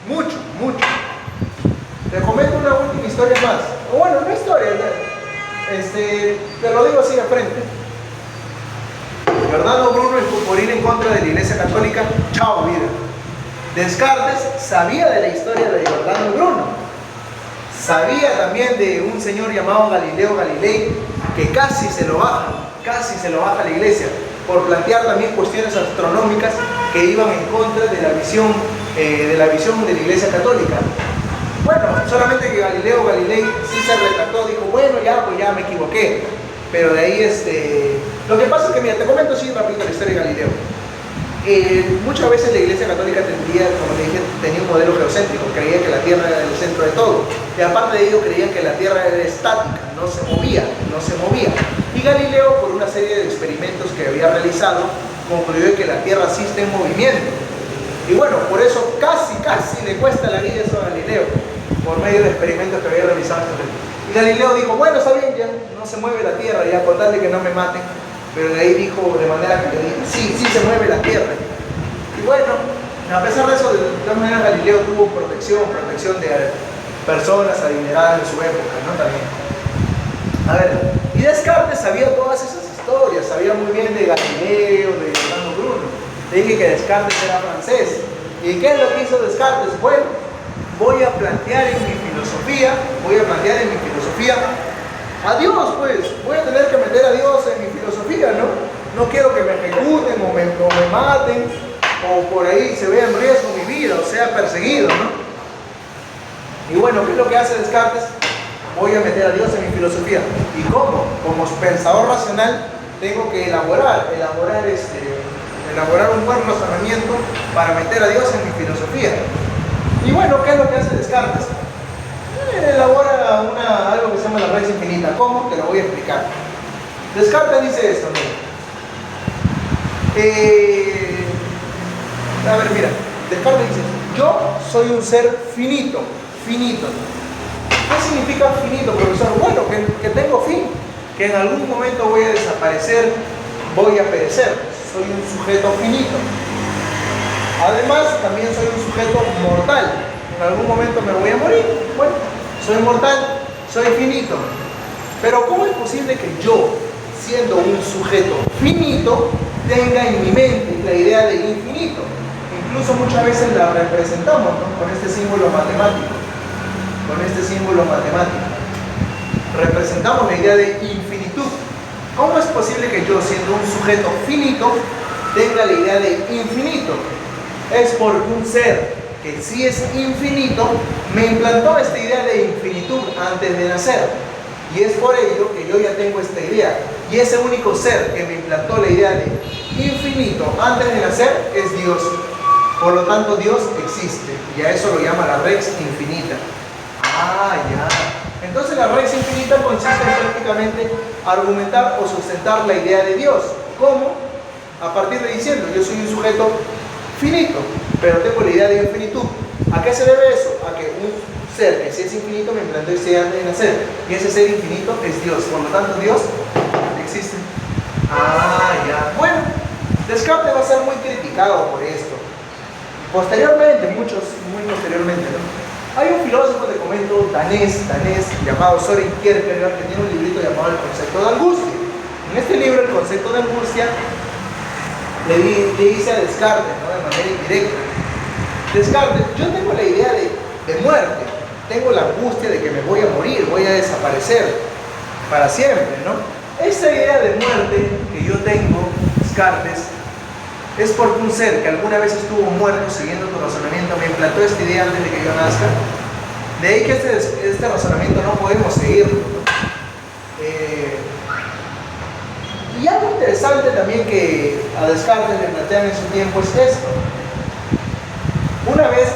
Mucho, mucho. Te comento una última historia más. O bueno, no historia, te lo digo así de frente. Giordano Bruno, por ir en contra de la Iglesia Católica, chao vida. Descartes sabía de la historia de Giordano Bruno. Sabía también de un señor llamado Galileo Galilei, que casi se lo baja la Iglesia, por plantear también cuestiones astronómicas que iban en contra de la visión de la Iglesia Católica. Bueno, solamente que Galileo Galilei sí se retractó, dijo, bueno, pues ya me equivoqué. Pero de ahí, lo que pasa es que, mira, te comento así rápido la historia de Galileo. Muchas veces la Iglesia Católica como te dije, tenía un modelo geocéntrico, creía que la Tierra era el centro de todo. Y aparte de ello, creían que la Tierra era estática, no se movía. Y Galileo, por una serie de experimentos que había realizado, concluyó que la Tierra sí está en movimiento. Y bueno, por eso casi le cuesta la vida eso a Galileo, por medio de experimentos que había realizado. Y Galileo dijo, bueno, está bien, ya no se mueve la Tierra, ya con tal de que no me maten. Pero de ahí dijo, de manera que le dijo, sí se mueve la Tierra. Y bueno, a pesar de eso, de todas maneras Galileo tuvo protección de personas adineradas de su época, ¿no? También. A ver, y Descartes sabía todas esas historias, sabía muy bien de Galileo, de Giordano Bruno. Le dije que Descartes era francés. ¿Y qué es lo que hizo Descartes? Bueno, voy a plantear en mi filosofía a Dios, pues. Voy a tener que meter a Dios en mi filosofía, ¿no? No quiero que me ejecuten o me maten, o por ahí se vea en riesgo mi vida, o sea perseguido, ¿no? Y bueno, ¿qué es lo que hace Descartes? Voy a meter a Dios en mi filosofía. ¿Y cómo? Como pensador racional, tengo que elaborar un buen razonamiento para meter a Dios en mi filosofía. Y bueno, ¿qué es lo que hace Descartes? Elabora algo que se llama la raíz infinita. ¿Cómo? Te lo voy a explicar. Descartes dice esto, mira. A ver, mira. Descartes dice, yo soy un ser finito. ¿Qué significa finito, profesor? Bueno, que tengo fin, que en algún momento voy a desaparecer, voy a perecer. Soy un sujeto finito. Además, también soy un sujeto mortal. algún momento me voy a morir. Bueno, soy mortal, soy finito. Pero ¿cómo es posible que yo, siendo un sujeto finito, tenga en mi mente la idea de infinito? Incluso muchas veces la representamos, ¿no?, con este símbolo matemático. Con este símbolo matemático. Representamos la idea de infinitud. ¿Cómo es posible que yo, siendo un sujeto finito, tenga la idea de infinito? Es porque un ser que sí es infinito me implantó esta idea de infinitud antes de nacer. Y es por ello que yo ya tengo esta idea. Y ese único ser que me implantó la idea de infinito antes de nacer es Dios. Por lo tanto, Dios existe. Y a eso lo llama la Rex infinita. Ah, ya. Entonces la Rex infinita consiste en prácticamente argumentar o sustentar la idea de Dios. ¿Cómo? A partir de diciendo, yo soy un sujeto finito, pero tengo la idea de infinitud. ¿A qué se debe eso? A que un ser que sí es infinito me implantó esta idea antes de nacer. Y ese ser infinito es Dios. Por lo tanto, Dios existe. Ah, ya. Bueno, Descartes va a ser muy criticado por esto. Posteriormente, muy posteriormente, ¿no? Hay un filósofo, te comento, danés, llamado Søren Kierkegaard, que tiene un librito llamado El concepto de angustia. En este libro, El concepto de angustia, le dice a Descartes, ¿no?, de manera indirecta: Descartes, yo tengo la idea de muerte, tengo la angustia de que me voy a morir, voy a desaparecer para siempre, ¿no? Esa idea de muerte que yo tengo, Descartes, es porque un ser que alguna vez estuvo muerto, siguiendo tu razonamiento, me implantó esta idea antes de que yo nazca. De ahí que este razonamiento no podemos seguirlo, ¿no? Y algo interesante también que a Descartes le plantean en su tiempo es esto. Una vez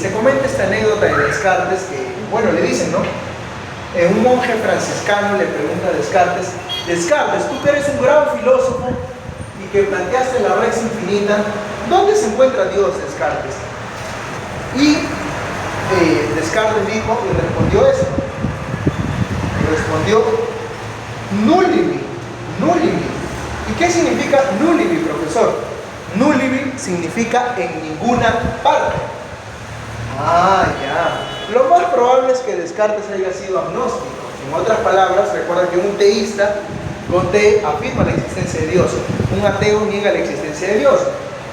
se comenta esta anécdota de Descartes que, bueno, le dicen, ¿no? Un monje franciscano le pregunta a Descartes: Descartes, tú que eres un gran filósofo y que planteaste la Rex infinita, ¿dónde se encuentra Dios, Descartes? Y Descartes dijo y respondió esto. Respondió: nullibi, nullibi. ¿Y qué significa nullibi, profesor? Nullibi significa en ninguna parte. Ah, ya. Lo más probable es que Descartes haya sido agnóstico. En otras palabras, recuerda que un teísta con T afirma la existencia de Dios. Un ateo niega la existencia de Dios.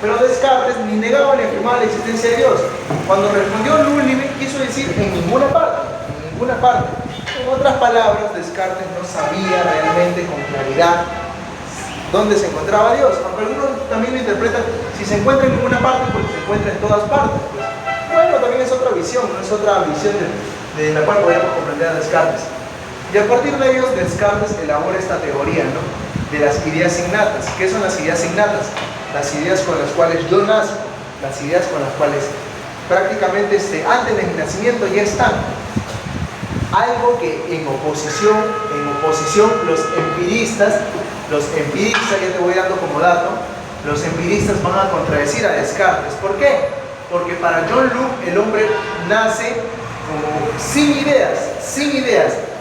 Pero Descartes ni negaba ni afirmaba la existencia de Dios. Cuando respondió nullibi, quiso decir en ninguna parte. En ninguna parte. En otras palabras, Descartes no sabía realmente con claridad dónde se encontraba Dios. Aunque algunos también lo interpretan: si se encuentra en ninguna parte, porque se encuentra en todas partes. Pues, bueno, también es otra visión, no es otra visión de la cual podemos comprender a Descartes. Y a partir de ellos, Descartes elabora esta teoría, ¿no?, de las ideas innatas. ¿Qué son las ideas innatas? Las ideas con las cuales yo nazco, las ideas con las cuales prácticamente antes de mi nacimiento ya están. Algo que en oposición los empiristas, ya te voy dando como dato, los empiristas van a contradecir a Descartes. ¿Por qué? Porque para John Locke el hombre nace como sin ideas.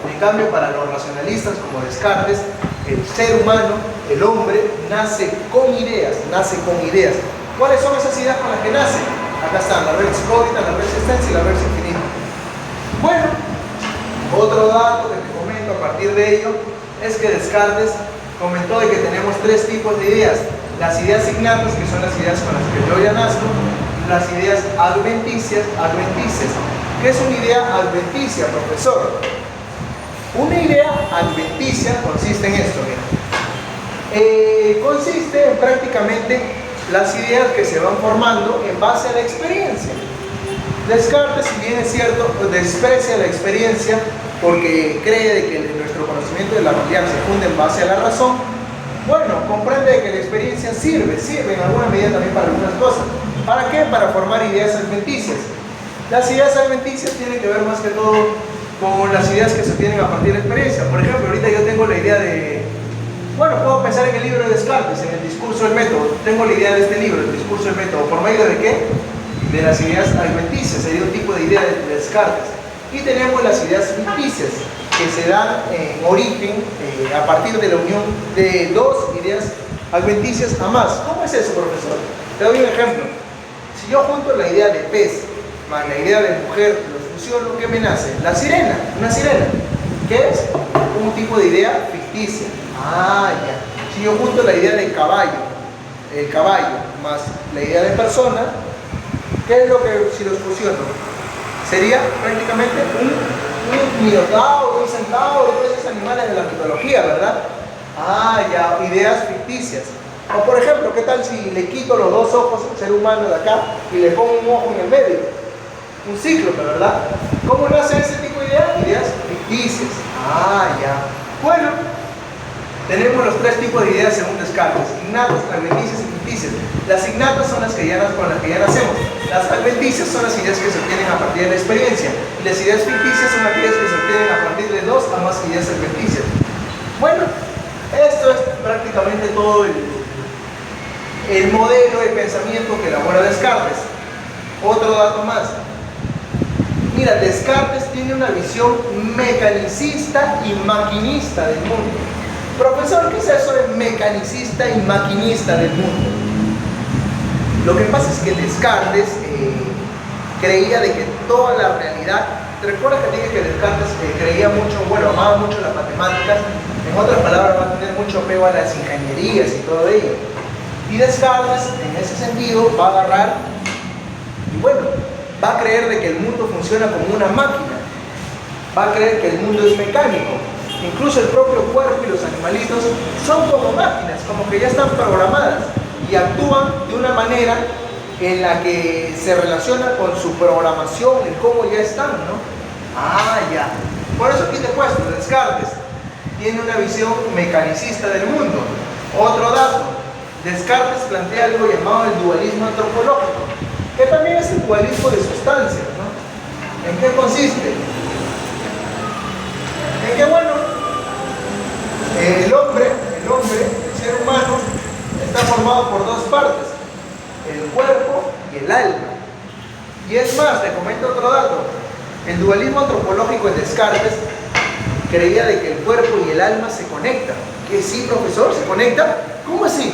En cambio, para los racionalistas como Descartes, el ser humano, el hombre, nace con ideas. ¿Cuáles son esas ideas con las que nace? Acá están: la Rex cogita, la Rex extensa y la Rex infinita. Bueno, otro dato que te comento a partir de ello es que Descartes comentó de que tenemos tres tipos de ideas: las ideas innatas, que son las ideas con las que yo ya nazco; las ideas adventicias. ¿Qué es una idea adventicia, profesor? Una idea adventicia consiste en esto, mira. Consiste en prácticamente las ideas que se van formando en base a la experiencia. Descartes, si bien es cierto, desprecia la experiencia porque cree de que nuestro conocimiento de la realidad se funde en base a la razón. Bueno, comprende que la experiencia sirve en alguna medida también para algunas cosas. ¿Para qué? Para formar ideas adventicias. Las ideas adventicias tienen que ver más que todo con las ideas que se obtienen a partir de la experiencia. Por ejemplo, ahorita yo tengo la idea de... Bueno, puedo pensar en el libro de Descartes, en el discurso del método. Tengo la idea de este libro, el discurso del método. ¿Por medio de qué? De las ideas adventicias. Sería un tipo de idea de Descartes. Y tenemos las ideas ficticias, que se dan en origen a partir de la unión de dos ideas adventicias a más. ¿Cómo es eso, profesor? Te doy un ejemplo. Si yo junto la idea de pez más la idea de mujer, los fusiono, ¿qué me nace? La sirena, una sirena. ¿Qué es? Un tipo de idea ficticia. Ah, ya. Si yo junto la idea de caballo, el caballo, más la idea de persona, ¿qué es lo que si los fusiono? Sería prácticamente un minotauro, un centauro, todos esos animales de la mitología, ¿verdad? Ah, ya, ideas ficticias. O por ejemplo, ¿qué tal si le quito los dos ojos al ser humano de acá y le pongo un ojo en el medio? Un cíclope, ¿verdad? ¿Cómo nace ese tipo de ideas? Ideas ficticias. Ah, ya. Bueno, tenemos los tres tipos de ideas según Descartes: innatas, adventicias y ficticias. Las innatas son las que con las que ya nacemos. Las adventicias son las ideas que se obtienen a partir de la experiencia. Y las ideas ficticias son aquellas que se obtienen a partir de dos a más ideas adventicias. Bueno, esto es prácticamente todo el modelo de pensamiento que elabora Descartes. Otro dato más. Mira, Descartes tiene una visión mecanicista y maquinista del mundo. Profesor, ¿qué es eso de mecanicista y maquinista del mundo? Lo que pasa es que Descartes creía de que toda la realidad, ¿te recuerdas que dije que Descartes creía mucho, bueno, amaba mucho las matemáticas? En otras palabras, va a tener mucho apego a las ingenierías y todo ello. Y Descartes, en ese sentido, va a agarrar y bueno, va a creer de que el mundo funciona como una máquina. Va a creer que el mundo es mecánico. Incluso el propio cuerpo y los animalitos son como máquinas, como que ya están programadas y actúan de una manera en la que se relaciona con su programación, en cómo ya están, ¿no? Ah, ya. Por eso aquí te he puesto, Descartes tiene una visión mecanicista del mundo. Otro dato, Descartes plantea algo llamado el dualismo antropológico, que también es el dualismo de sustancias, ¿no? ¿En qué consiste? En que, bueno, el hombre, el ser humano, está formado por dos partes, el cuerpo y el alma. Y es más, te comento otro dato, el dualismo antropológico en Descartes creía de que el cuerpo y el alma se conectan. ¿Que sí, profesor? ¿Se conectan? ¿Cómo así?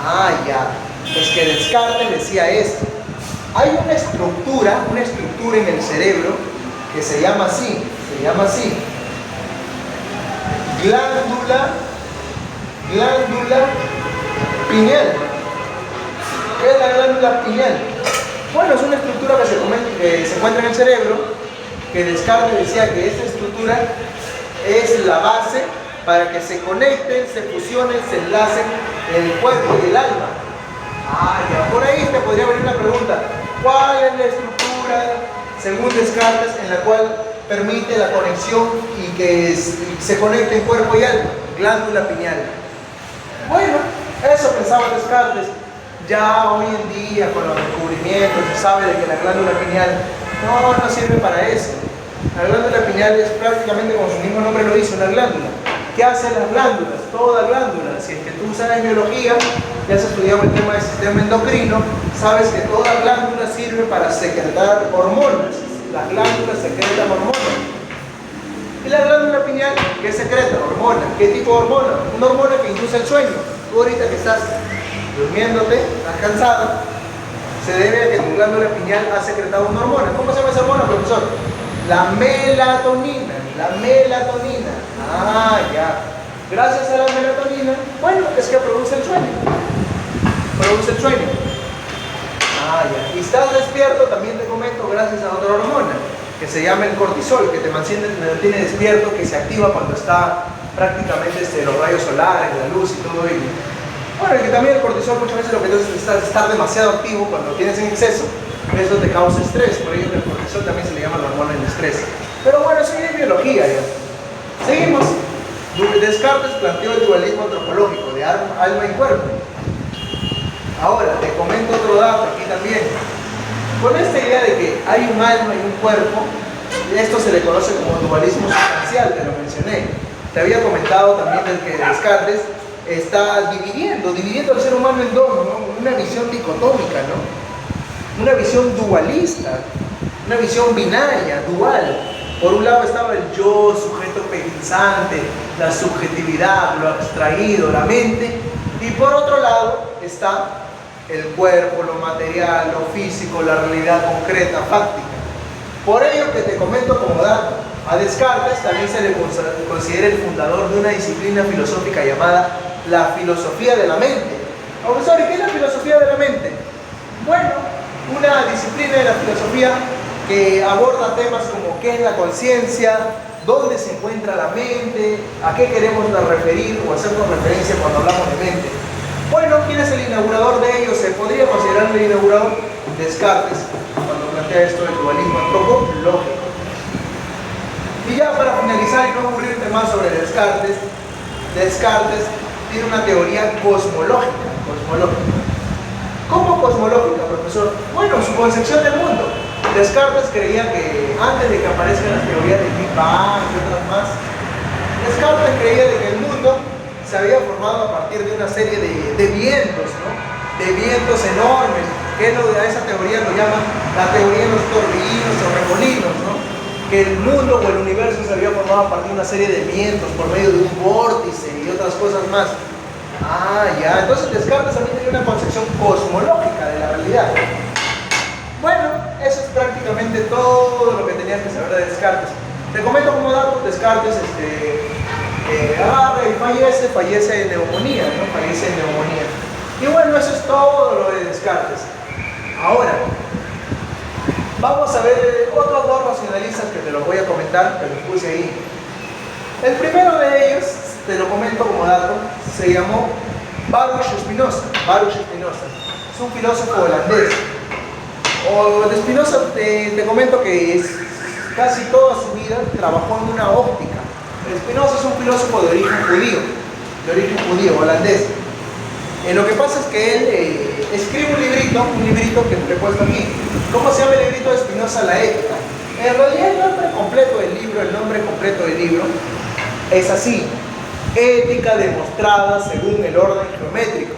Ah, ya, es que Descartes decía esto. Hay una estructura en el cerebro que se llama así, glándula pineal. ¿Qué es la glándula pineal? Bueno, es una estructura que se encuentra en el cerebro, que Descartes decía que esta estructura es la base para que se conecten, se fusionen, se enlacen el cuerpo y el alma. Ah, ya, por ahí te podría venir la pregunta, ¿cuál es la estructura, según Descartes, en la cual permite la conexión y que se conecten cuerpo y alma? Glándula pineal. Bueno, eso pensaba Descartes. Ya hoy en día, con los descubrimientos, se sabe de que la glándula pineal no sirve para eso. La glándula pineal es prácticamente, como su mismo nombre lo dice, una glándula. ¿Qué hacen las glándulas? Toda glándula. Si es que tú sabes biología, ya has estudiado el tema del sistema endocrino, sabes que toda glándula sirve para secretar hormonas. Las glándulas secretan hormonas. ¿Y la glándula pineal qué secreta? Hormona. ¿Qué tipo de hormona? Una hormona que induce el sueño. Tú ahorita que estás durmiéndote, estás cansado, se debe a que tu glándula pineal ha secretado una hormona. ¿Cómo se llama esa hormona, profesor? La melatonina. Ah, ya. Gracias a la melatonina, bueno, es que produce el sueño. Ah, ya. Y estás despierto, también te comento, gracias a otra hormona que se llama el cortisol, que te mantiene despierto, que se activa cuando está prácticamente los rayos solares, la luz y todo ello. Bueno, que también el cortisol muchas veces lo que hace es estar demasiado activo cuando lo tienes en exceso. Eso te causa estrés, por ello que el cortisol también se le llama la hormona del estrés. Pero bueno, eso ya es biología ya. Seguimos. Descartes planteó el dualismo antropológico de alma y cuerpo. Ahora, te comento otro dato aquí también. Con esta idea de que hay un alma y un cuerpo, esto se le conoce como dualismo sustancial, te lo mencioné. Te había comentado también del que Descartes está dividiendo al ser humano en dos, ¿no? Una visión dicotómica, ¿no? Una visión dualista, una visión binaria, dual. Por un lado estaba el yo, sujeto pensante, la subjetividad, lo abstraído, la mente. Y por otro lado está el cuerpo, lo material, lo físico, la realidad concreta, fáctica. Por ello que te comento como dato, a Descartes también se le considera el fundador de una disciplina filosófica llamada la filosofía de la mente. Profesor, ¿y qué es la filosofía de la mente? Bueno, una disciplina de la filosofía que aborda temas como qué es la conciencia, dónde se encuentra la mente, a qué queremos referir o hacernos referencia cuando hablamos de mente. Bueno, ¿quién es el inaugurador de ello? Se podría considerar el inaugurador Descartes, cuando plantea esto del dualismo antropológico. Y ya para finalizar y no aburrirte más sobre Descartes, Descartes tiene una teoría cosmológica. ¿Cómo cosmológica, profesor? Bueno, su concepción del mundo. Descartes creía que antes de que aparezcan las teorías del Big Bang y otras más, Descartes creía de que el mundo se había formado a partir de una serie de vientos, ¿no? De vientos enormes, que a esa teoría lo llaman la teoría de los torbellinos o remolinos, ¿no? Que el mundo o el universo se había formado a partir de una serie de vientos por medio de un vórtice y otras cosas más. Ah, ya, entonces Descartes también tenía una concepción cosmológica de la realidad. Bueno, eso es prácticamente todo lo que tenías que saber de Descartes. Te comento como dato, Descartes agarra y fallece de neumonía, ¿no? Fallece de neumonía. Y bueno, eso es todo lo de Descartes. Ahora, vamos a ver otros dos racionalistas que te los voy a comentar, te los puse ahí. El primero de ellos, te lo comento como dato, se llamó Baruch Spinoza. Baruch Spinoza es un filósofo holandés. De Spinoza te comento que casi toda su vida trabajó en una óptica. Spinoza es un filósofo de origen judío, holandés. Lo que pasa es que él escribe un librito que te he puesto aquí. ¿Cómo se llama el librito de Spinoza? La Ética. En realidad el nombre completo del libro es así: Ética demostrada según el orden geométrico.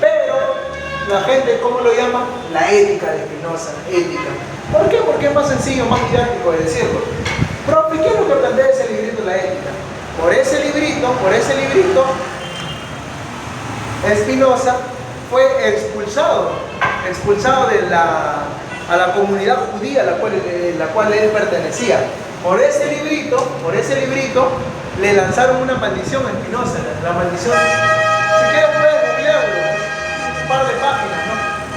Pero la gente, ¿cómo lo llama? La ética de Spinoza, ética. ¿Por qué? Porque es más sencillo, más didáctico de decirlo. Profe, ¿qué es lo que plantea ese librito de la ética? Por ese librito, Spinoza fue expulsado a la comunidad judía a la cual él pertenecía. Por ese librito le lanzaron una maldición a Spinoza. La maldición, si quieres puedes googlearlo, un par de páginas, ¿no?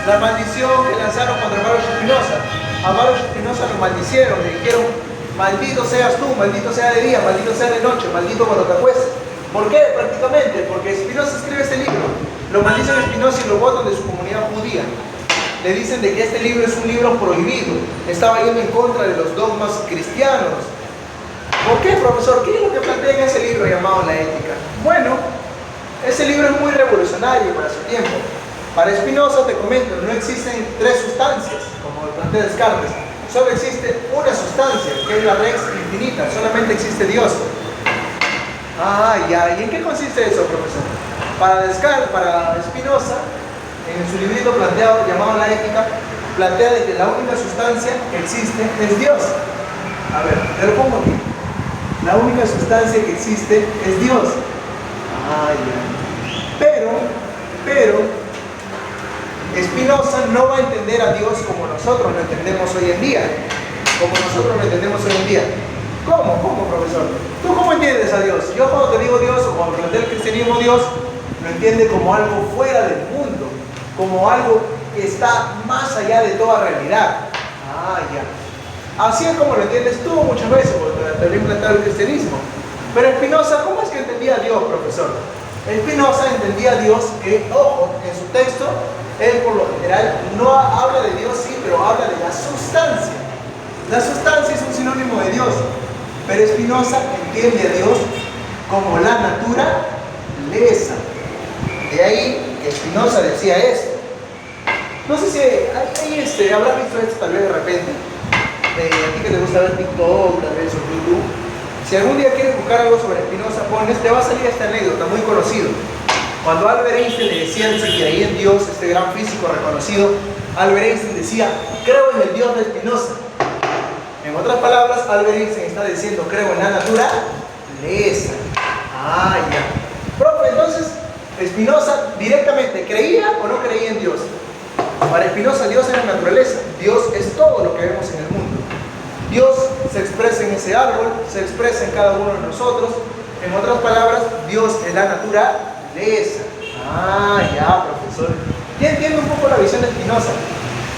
La maldición que lanzaron contra Baruch Spinoza. A Baruch Spinoza lo maldicieron, le dijeron: maldito seas tú, maldito sea de día, maldito sea de noche, maldito cuando te acuestes. ¿Por qué? Prácticamente porque Spinoza escribe este libro. Lo maldicen a Spinoza y lo botan de su comunidad judía. Le dicen de que este libro es un libro prohibido, estaba yendo en contra de los dogmas cristianos. ¿Por qué, profesor? ¿Qué es lo que plantea en ese libro llamado La Ética? Bueno, ese libro es muy revolucionario para su tiempo. Para Spinoza, te comento, no existen tres sustancias, como lo plantea Descartes. Solo existe una sustancia, que es la res infinita, solamente existe Dios. Ah, ya, ¿y en qué consiste eso, profesor? Para Spinoza, en su librito planteado, llamado La Ética, plantea de que la única sustancia que existe es Dios. A ver, te lo pongo aquí. La única sustancia que existe es Dios. Ah, ya. Pero, Spinoza no va a entender a Dios como nosotros lo entendemos hoy en día. ¿Cómo, profesor? ¿Tú cómo entiendes a Dios? Yo cuando te digo Dios, o cuando plantea el cristianismo Dios, lo entiende como algo fuera del mundo, como algo que está más allá de toda realidad. Ah, ya. Así es como lo entiendes tú muchas veces, porque te había implantado el cristianismo. Pero Spinoza, ¿cómo es que entendía a Dios, profesor? Spinoza entendía a Dios que, ojo, en su texto, él por lo general no habla de Dios, sí, pero habla de la sustancia. La sustancia es un sinónimo de Dios. Pero Spinoza entiende a Dios como la naturaleza. De ahí que Spinoza decía esto. No sé si habrás visto esto tal vez de repente. A ti que te gusta ver TikTok, tal vez, o YouTube. Si algún día quieres buscar algo sobre Spinoza, te va a salir esta anécdota muy conocida. Cuando Albert Einstein le decían si creía en Dios, este gran físico reconocido, Albert Einstein decía: creo en el Dios de Spinoza. En otras palabras, Albert Einstein está diciendo: creo en la naturaleza. Ah, ya. Profe, entonces, Spinoza directamente, ¿creía o no creía en Dios? Para Spinoza, Dios es la naturaleza. Dios es todo lo que vemos en el mundo. Dios se expresa en ese árbol, se expresa en cada uno de nosotros. En otras palabras, Dios es la naturaleza. Ah, ya, profesor. Ya entiendo un poco la visión de Spinoza.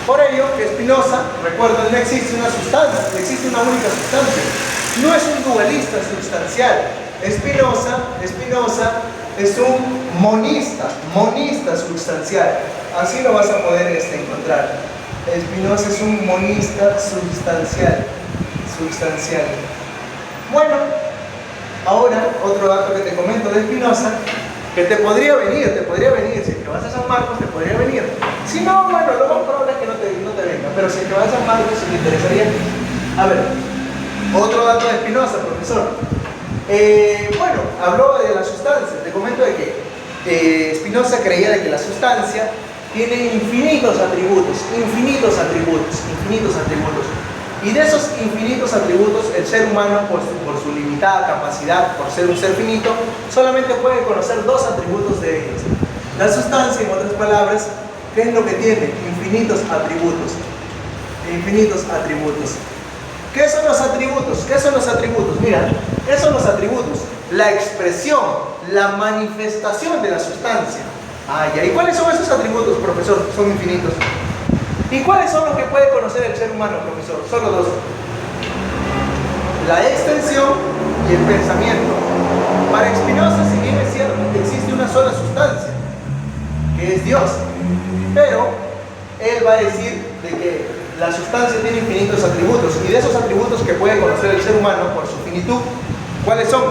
Por ello, que Spinoza, recuerden, no existe una sustancia, no existe una única sustancia. No es un dualista sustancial. Spinoza es un monista sustancial. Así lo vas a poder encontrar. Spinoza es un monista sustancial. Bueno, ahora otro dato que te comento de Spinoza, que te podría venir, si es que vas a San Marcos te podría venir. Si no, bueno, lo más probable es que no te venga, pero si es que vas a San Marcos, si te interesaría. A ver, otro dato de Spinoza, profesor. Bueno, habló de la sustancia. Te comento de que Spinoza creía de que la sustancia tiene infinitos atributos. Y de esos infinitos atributos, el ser humano, por su limitada capacidad, por ser un ser finito, solamente puede conocer dos atributos de ellos. La sustancia, en otras palabras, ¿qué es lo que tiene? Infinitos atributos. ¿Qué son los atributos? Mira, ¿qué son los atributos? La expresión, la manifestación de la sustancia. ¿Y cuáles son esos atributos, profesor? Son infinitos. ¿Y cuáles son los que puede conocer el ser humano, profesor? Solo dos. La extensión y el pensamiento. Para Spinoza, si bien es cierto que existe una sola sustancia, que es Dios, pero él va a decir de que la sustancia tiene infinitos atributos, y de esos atributos que puede conocer el ser humano por su finitud, ¿cuáles son?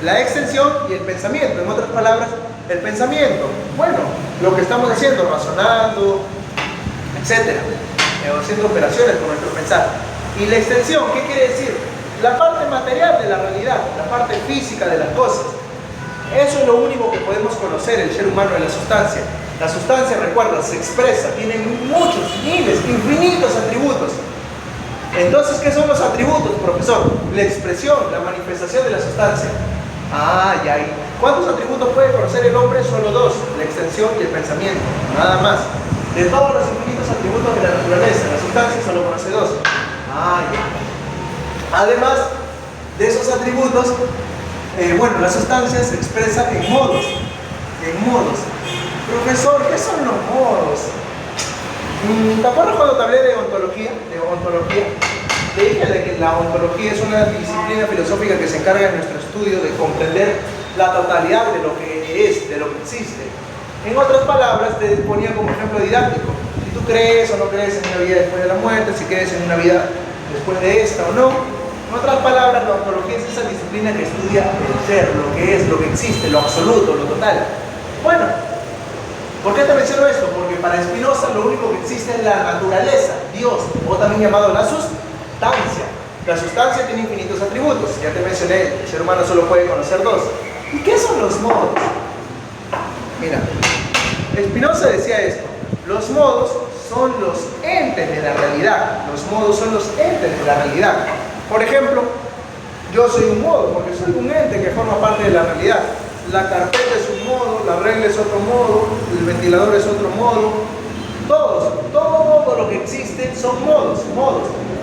La extensión y el pensamiento. En otras palabras, el pensamiento, bueno, lo que estamos haciendo, razonando, etcétera, haciendo operaciones con nuestro pensar. Y la extensión, ¿qué quiere decir? La parte material de la realidad, la parte física de las cosas. Eso es lo único que podemos conocer el ser humano de la sustancia. La sustancia, recuerda, se expresa, tiene muchos, miles, infinitos atributos. Entonces, ¿qué son los atributos, profesor? La expresión, la manifestación de la sustancia. Ya ahí. ¿Cuántos atributos puede conocer el hombre? Solo dos, la extensión y el pensamiento, nada más. De todos los infinitos atributos de la naturaleza, la sustancia solo conoce dos. Ya. Además de esos atributos, bueno, la sustancia se expresa en modos. Profesor, ¿qué son los modos? ¿Te acuerdas cuando te hablé de ontología? Te dije de que la ontología es una disciplina filosófica que se encarga en nuestro estudio de comprender la totalidad de lo que es, de lo que existe. En otras palabras, te ponía como ejemplo didáctico. Si tú crees o no crees en una vida después de la muerte, si crees en una vida después de esta o no. En otras palabras, la ontología es esa disciplina que estudia el ser, lo que es, lo que existe, lo absoluto, lo total. Bueno, ¿por qué te menciono esto? Porque para Spinoza lo único que existe es la naturaleza, Dios, o también llamado la sustancia. La sustancia tiene infinitos atributos. Ya te mencioné, el ser humano solo puede conocer dos. ¿Y qué son los modos? Mira, Spinoza decía esto: los modos son los entes de la realidad. Por ejemplo, yo soy un modo, porque soy un ente que forma parte de la realidad. La carpeta es un modo, la regla es otro modo, el ventilador es otro modo. Todo lo que existe son modos.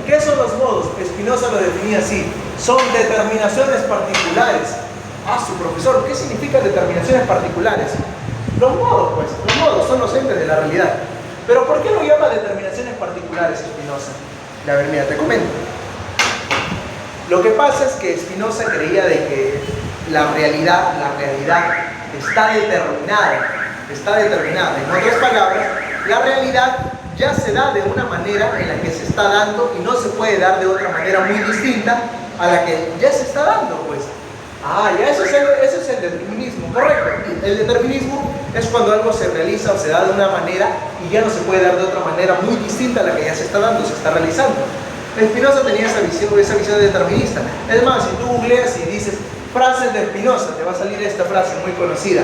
¿Qué son los modos? Spinoza lo definía así: son determinaciones particulares. Su profesor, ¿qué significa determinaciones particulares? Los modos son los entes de la realidad. Pero ¿por qué lo llama determinaciones particulares Spinoza? A ver, mira, te comento. Lo que pasa es que Spinoza creía de que la realidad está determinada. En otras palabras, la realidad ya se da de una manera en la que se está dando y no se puede dar de otra manera muy distinta a la que ya se está dando, pues. Eso es el determinismo, correcto. El determinismo es cuando algo se realiza o se da de una manera y ya no se puede dar de otra manera muy distinta a la que ya se está dando, se está realizando. Spinoza tenía esa visión determinista. Es más, si tú googleas y dices frases de Spinoza, te va a salir esta frase muy conocida: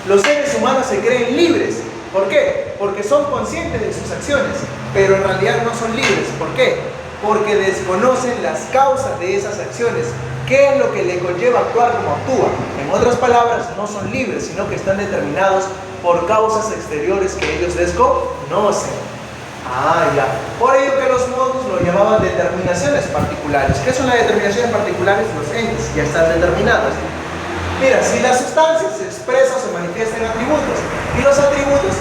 los seres humanos se creen libres. ¿Por qué? Porque son conscientes de sus acciones, pero en realidad no son libres. ¿Por qué? Porque desconocen las causas de esas acciones ¿Qué es lo que le conlleva actuar como actúa? En otras palabras, no son libres, sino que están determinados por causas exteriores que ellos desconocen. Ya. Por ello que los modus lo llamaban determinaciones particulares. ¿Qué son las determinaciones particulares? Los entes ya están determinados. Mira, si la sustancia se expresa o se manifiesta en atributos, y los atributos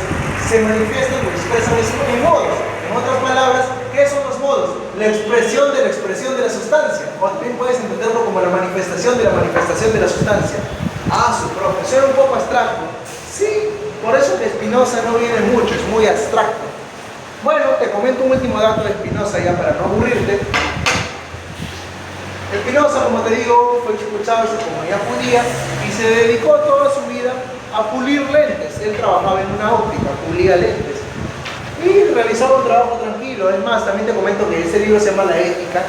se manifiestan o expresan en modos. En otras palabras, ¿qué son los modos? La expresión de la sustancia. O también puedes entenderlo como la manifestación de la sustancia. Su profe, suena un poco abstracto. Sí, por eso que Spinoza no viene mucho, es muy abstracto. Bueno, te comento un último dato de Spinoza ya para no aburrirte. Spinoza, como te digo, fue expulsado de su comunidad judía y se dedicó toda su vida a pulir lentes. Él trabajaba en una óptica, pulía lentes y realizaba un trabajo tranquilo. Es más, también te comento que ese libro se llama La Ética.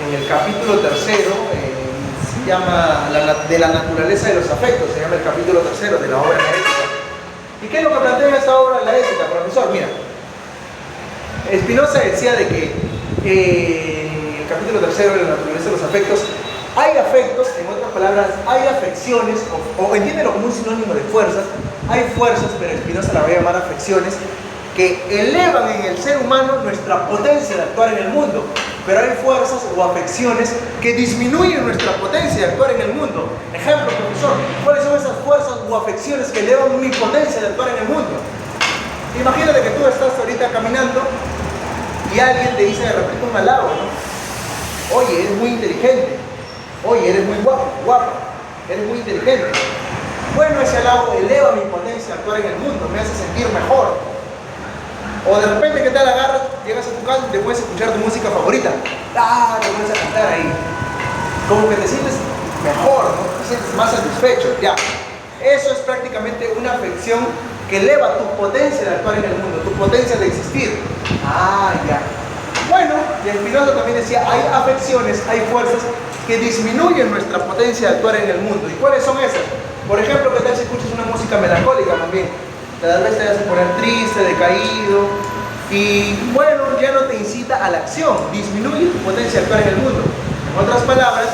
En el capítulo tercero se llama de la naturaleza de los afectos, se llama el capítulo tercero de la obra La Ética. ¿Y qué es lo que plantea esta obra La Ética, profesor? Mira, Spinoza decía de que en el capítulo tercero de la naturaleza de los afectos hay afectos, en otras palabras, hay afecciones, o entiéndelo como un sinónimo de fuerzas. Hay fuerzas, pero Spinoza la va a llamar afecciones, que elevan en el ser humano nuestra potencia de actuar en el mundo. Pero hay fuerzas o afecciones que disminuyen nuestra potencia de actuar en el mundo. Ejemplo, profesor, ¿cuáles son esas fuerzas o afecciones que elevan mi potencia de actuar en el mundo? Imagínate que tú estás ahorita caminando y alguien te dice de repente un halago, ¿no? Oye, eres muy inteligente. Oye, eres muy guapo, guapa. Eres muy inteligente. Bueno, ese halago eleva mi potencia de actuar en el mundo, me hace sentir mejor. O de repente, ¿qué tal? Agarras, llegas a tu casa y te puedes escuchar tu música favorita. Te pones a cantar ahí. Como que te sientes mejor, ¿no? Te sientes más satisfecho, ya. Eso es prácticamente una afección que eleva tu potencia de actuar en el mundo, tu potencia de existir. Ya. Bueno, y Spinoza también decía, hay afecciones, hay fuerzas que disminuyen nuestra potencia de actuar en el mundo. ¿Y cuáles son esas? Por ejemplo, ¿qué tal si escuchas una música melancólica también? Tal vez te vas a poner triste, decaído, y bueno, ya no te incita a la acción, disminuye tu potencia de actuar en el mundo. En otras palabras,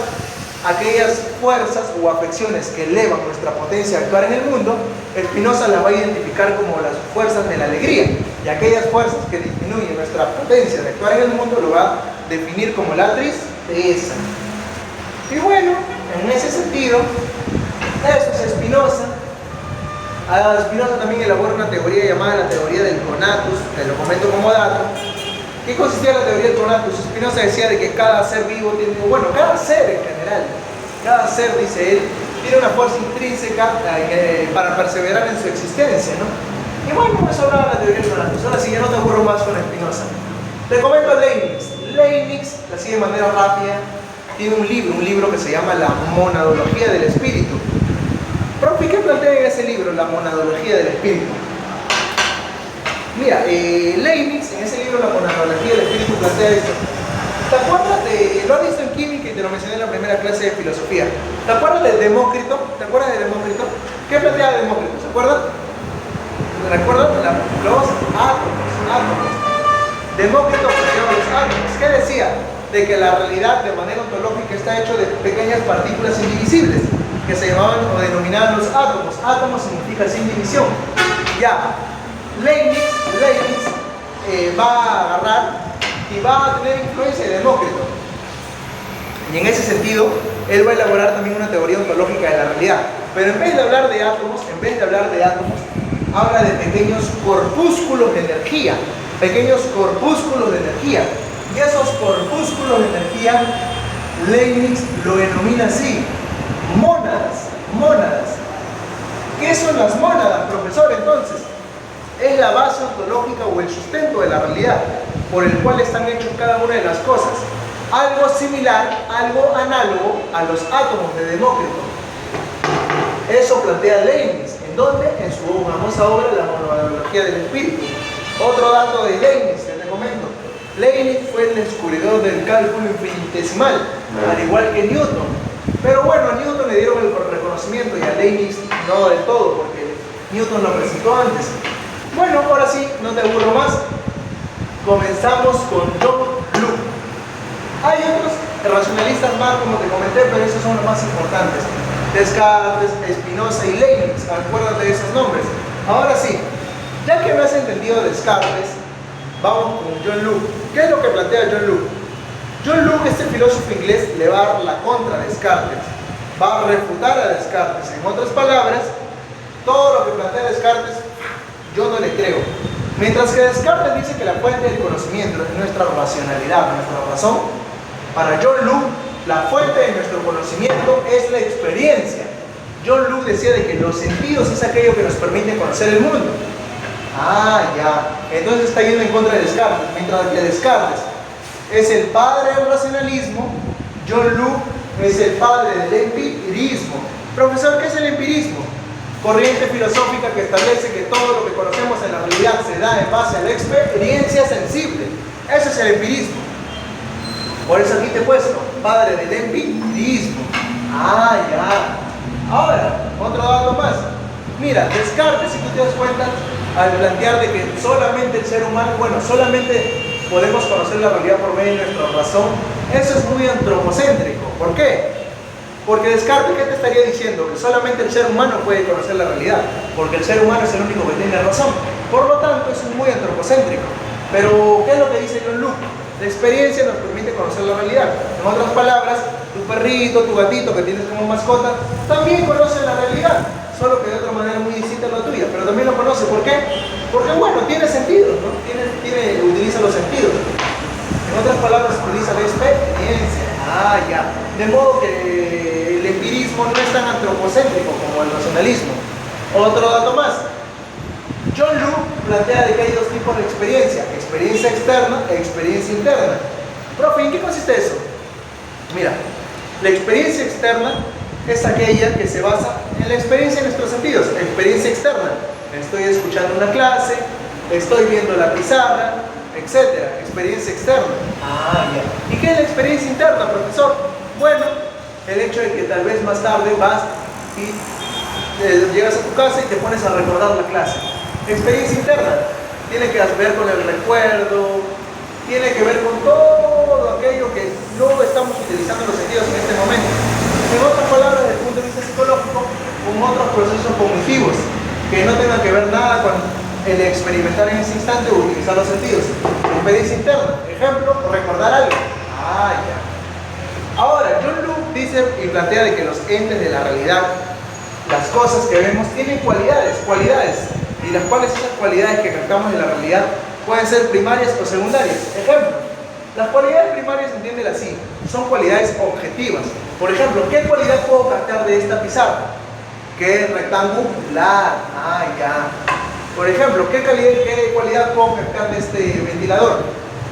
aquellas fuerzas o afecciones que elevan nuestra potencia de actuar en el mundo, Spinoza las va a identificar como las fuerzas de la alegría, y aquellas fuerzas que disminuyen nuestra potencia de actuar en el mundo lo va a definir como la tristeza. Y bueno, en ese sentido, eso es Spinoza. Spinoza también elabora una teoría llamada la teoría del conatus, te lo comento como dato. ¿Qué consistía la teoría del conatus? Spinoza decía de que cada ser vivo tiene, cada ser en general, cada ser, dice él, tiene una fuerza intrínseca para perseverar en su existencia, ¿no? Y bueno, eso hablaba la teoría del conatus. Ahora sí, ya no te aburro más con Spinoza. Te comento a Leibniz. Leibniz, así de manera rápida, tiene un libro que se llama La Monadología del Espíritu. Profe, ¿qué plantea en ese libro, La Monadología del Espíritu? Mira, Leibniz, en ese libro, La Monadología del Espíritu, plantea esto. ¿Te acuerdas lo has visto en química y te lo mencioné en la primera clase de filosofía? ¿Te acuerdas de Demócrito? ¿Qué plantea Demócrito? ¿Se acuerdan? ¿Recuerdan? Los átomos. Demócrito planteaba los átomos. ¿Qué decía? De que la realidad de manera ontológica está hecho de pequeñas partículas indivisibles que se llamaban o denominaban los átomos. Átomos significa sin división. Ya, Leibniz va a agarrar y va a tener influencia de Demócrito. Y en ese sentido, él va a elaborar también una teoría ontológica de la realidad. Pero en vez de hablar de átomos, habla de pequeños corpúsculos de energía. Y esos corpúsculos de energía, Leibniz lo denomina así: mónadas. ¿Qué son las mónadas, profesor? Entonces, es la base ontológica o el sustento de la realidad por el cual están hechos cada una de las cosas. Algo similar, algo análogo a los átomos de Demócrito. Eso plantea Leibniz. ¿En dónde? En su famosa obra La Monadología del Espíritu. Otro dato de Leibniz, que te comento. Leibniz fue el descubridor del cálculo infinitesimal, al igual que Newton. Pero bueno, a Newton le dieron el reconocimiento y a Leibniz no del todo, porque Newton lo presentó antes. Bueno, ahora sí, no te aburro más. Comenzamos con John Locke. Hay otros racionalistas más, como te comenté, pero esos son los más importantes. Descartes, Spinoza y Leibniz, acuérdate de esos nombres. Ahora sí, ya que me has entendido Descartes, vamos con John Locke. ¿Qué es lo que plantea John Locke? John Locke, este filósofo inglés, le va a dar la contra a Descartes, va a refutar a Descartes. En otras palabras, todo lo que plantea Descartes, yo no le creo. Mientras que Descartes dice que la fuente del conocimiento es nuestra racionalidad, nuestra razón, para John Locke, la fuente de nuestro conocimiento es la experiencia. John Locke decía de que los sentidos es aquello que nos permite conocer el mundo. Ah, ya. Entonces está yendo en contra de Descartes. Mientras que Descartes es el padre del racionalismo, John Locke es el padre del empirismo. Profesor, ¿qué es el empirismo? Corriente filosófica que establece que todo lo que conocemos en la realidad se da en base a la experiencia sensible. Eso es el empirismo. Por eso aquí te he puesto, padre del empirismo. Ah, ya. Ahora, otro dato más. Mira, Descartes, si tú te das cuenta, al plantear de que solamente el ser humano, bueno, solamente podemos conocer la realidad por medio de nuestra razón, eso es muy antropocéntrico. ¿Por qué? Porque Descartes, ¿qué te estaría diciendo? Que solamente el ser humano puede conocer la realidad, porque el ser humano es el único que tiene razón. Por lo tanto, eso es muy antropocéntrico. Pero, ¿qué es lo que dice John Locke? La experiencia nos permite conocer la realidad. En otras palabras, tu perrito, tu gatito que tienes como mascota, también conoce la realidad, solo que de otra manera muy distinta a la tuya, pero también lo conoce. ¿Por qué? Porque, bueno, tiene sentido, ¿no? Utiliza los sentidos. En otras palabras, utiliza la experiencia. Ah, ya. De modo que el empirismo no es tan antropocéntrico como el racionalismo. Otro dato más. John Locke plantea de que hay dos tipos de experiencia: experiencia externa e experiencia interna. Profe, ¿en qué consiste eso? Mira, la experiencia externa es aquella que se basa en la experiencia de nuestros sentidos. Experiencia externa: estoy escuchando una clase, estoy viendo la pizarra, etcétera. Experiencia externa. Ah, ya. ¿Y qué es la experiencia interna, profesor? Bueno, el hecho de que tal vez más tarde vas y llegas a tu casa y te pones a recordar la clase. Experiencia interna tiene que ver con el recuerdo, tiene que ver con todo aquello que no estamos utilizando los sentidos en este momento. En otras palabras, desde el punto de vista psicológico, con otros procesos cognitivos que no tengan que ver nada con el experimentar en ese instante o utilizar los sentidos. Experiencia interna, ejemplo, recordar algo. Ah, ya. Ahora, John Locke dice y plantea de que los entes de la realidad, las cosas que vemos, tienen cualidades, y las cuales esas cualidades que captamos de la realidad pueden ser primarias o secundarias. Ejemplo, las cualidades primarias, entiéndela así, son cualidades objetivas. Por ejemplo, ¿qué cualidad puedo captar de esta pizarra? Que es rectangular. Ah, ya. Por ejemplo, ¿qué cualidad puedo captar de este ventilador?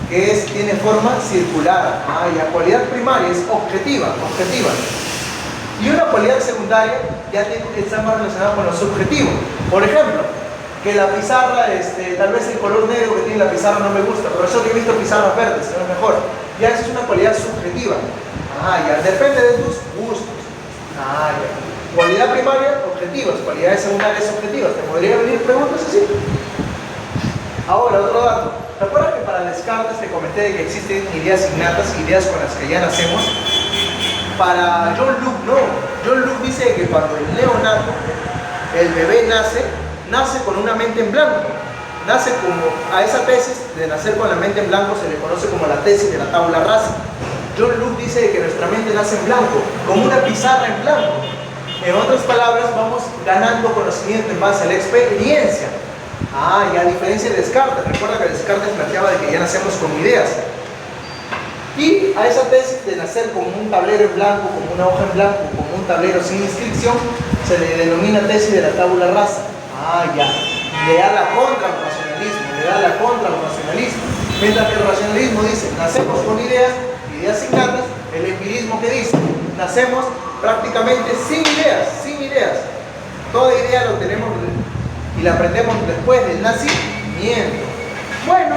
Que tiene forma circular. Ah, ya. Cualidad primaria es objetiva. Y una cualidad secundaria ya está más relacionada con lo subjetivo. Por ejemplo, que la pizarra, tal vez el color negro que tiene la pizarra no me gusta, pero eso que he visto pizarras verdes, se ve mejor. Ya eso es una cualidad subjetiva. Ah, ya, depende de tus gustos. Ah, ya. Cualidad primaria, objetivas. Cualidades secundarias, objetivas. ¿Te podría venir preguntas así? Ahora, otro dato. ¿Te acuerdas que para Descartes te comenté de que existen ideas innatas, ideas con las que ya nacemos? Para John Locke no. John Locke dice que cuando el neonato, el bebé nace con una mente en blanco. Nace como, a esa tesis de nacer con la mente en blanco se le conoce como la tesis de la tabula rasa. John Locke dice que nuestra mente nace en blanco, como una pizarra en blanco. En otras palabras, vamos ganando conocimiento en base a la experiencia. Ah, y a diferencia de Descartes, recuerda que Descartes planteaba de que ya nacemos con ideas. Y a esa tesis de nacer como un tablero en blanco, como una hoja en blanco, como un tablero sin inscripción, se le denomina tesis de la tabula rasa. Ah, ya. Le da la contra al racionalismo. Mientras que el racionalismo dice, nacemos con ideas innatas, el empirismo que dice, nacemos prácticamente sin ideas. Toda idea lo tenemos y la aprendemos después del nacimiento. Bueno,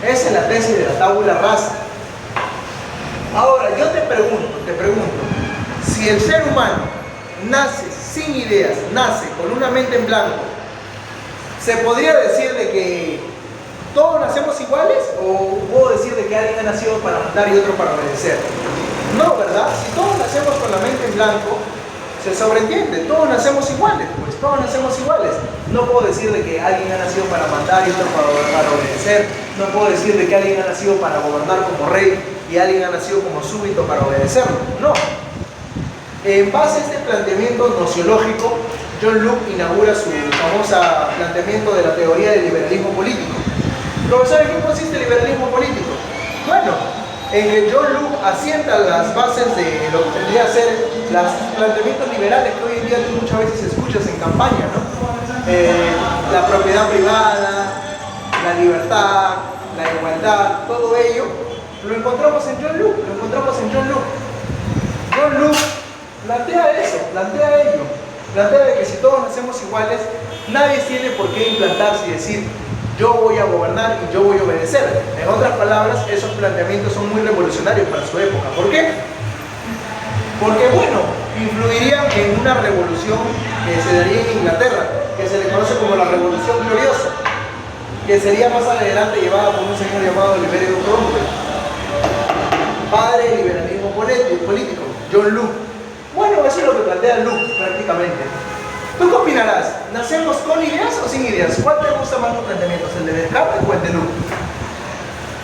esa es la tesis de la tabula rasa. Ahora, yo te pregunto, si el ser humano nace sin ideas, nace con una mente en blanco, ¿se podría decir de que todos nacemos iguales? ¿O puedo decir de que alguien ha nacido para mandar y otro para obedecer? No, ¿verdad? Si todos nacemos con la mente en blanco, se sobreentiende, todos nacemos iguales, pues todos nacemos iguales. No puedo decir de que alguien ha nacido para mandar y otro para obedecer. No puedo decir de que alguien ha nacido para gobernar como rey y alguien ha nacido como súbdito para obedecerlo. No. En base a este planteamiento nociológico, John Locke inaugura su famoso planteamiento de la teoría del liberalismo político. Profesor, ¿en qué consiste el liberalismo político? Bueno, en que John Locke asienta las bases de lo que tendría a ser los planteamientos liberales que hoy en día tú muchas veces escuchas en campaña, ¿no? La propiedad privada, la libertad, la igualdad, todo ello lo encontramos en John Locke, John Locke plantea eso, plantea ello, plantea de que si todos nacemos iguales, nadie tiene por qué implantarse y decir yo voy a gobernar y yo voy a obedecer. En otras palabras, esos planteamientos son muy revolucionarios para su época. ¿Por qué? Porque, bueno, influirían en una revolución que se daría en Inglaterra, que se le conoce como la Revolución Gloriosa, que sería más adelante llevada por un señor llamado Oliverio Cromwell, padre del liberalismo político, John Locke. Bueno, eso es lo que plantea Locke prácticamente. ¿Tú qué opinarás? ¿Nacemos con ideas o sin ideas? ¿Cuál te gusta más los planteamientos? ¿El de Descartes o el de Locke?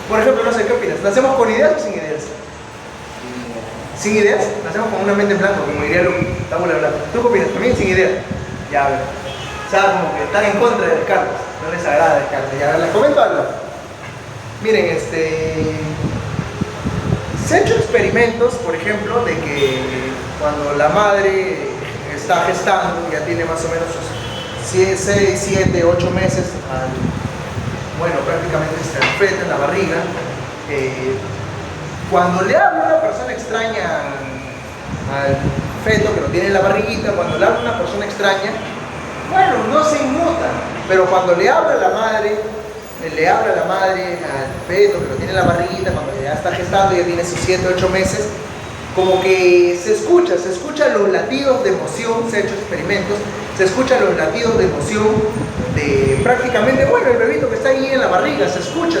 Por ejemplo, no sé, ¿qué opinas? ¿Nacemos con ideas o sin ideas? ¿Sin ideas? Nacemos con una mente en blanco, como diría Locke. ¿Tú qué opinas? También sin ideas. Ya, a ver. O sea, como que están en contra de Descartes. No les agrada Descartes. Ya, a ver, les comento algo. Miren, se han hecho experimentos, por ejemplo, de que cuando la madre está gestando, ya tiene más o menos sus 6, 7, 8 meses, bueno, prácticamente está el feto en la barriga. Cuando le habla una persona extraña al feto que lo tiene en la barriguita, cuando le habla una persona extraña, bueno, no se inmuta, pero cuando le habla la madre al feto que lo tiene en la barriguita, cuando ya está gestando, ya tiene sus 7, 8 meses, como que se escucha los latidos de emoción, se han hecho experimentos, se escuchan los latidos de emoción de prácticamente, bueno, el bebito que está ahí en la barriga, se escucha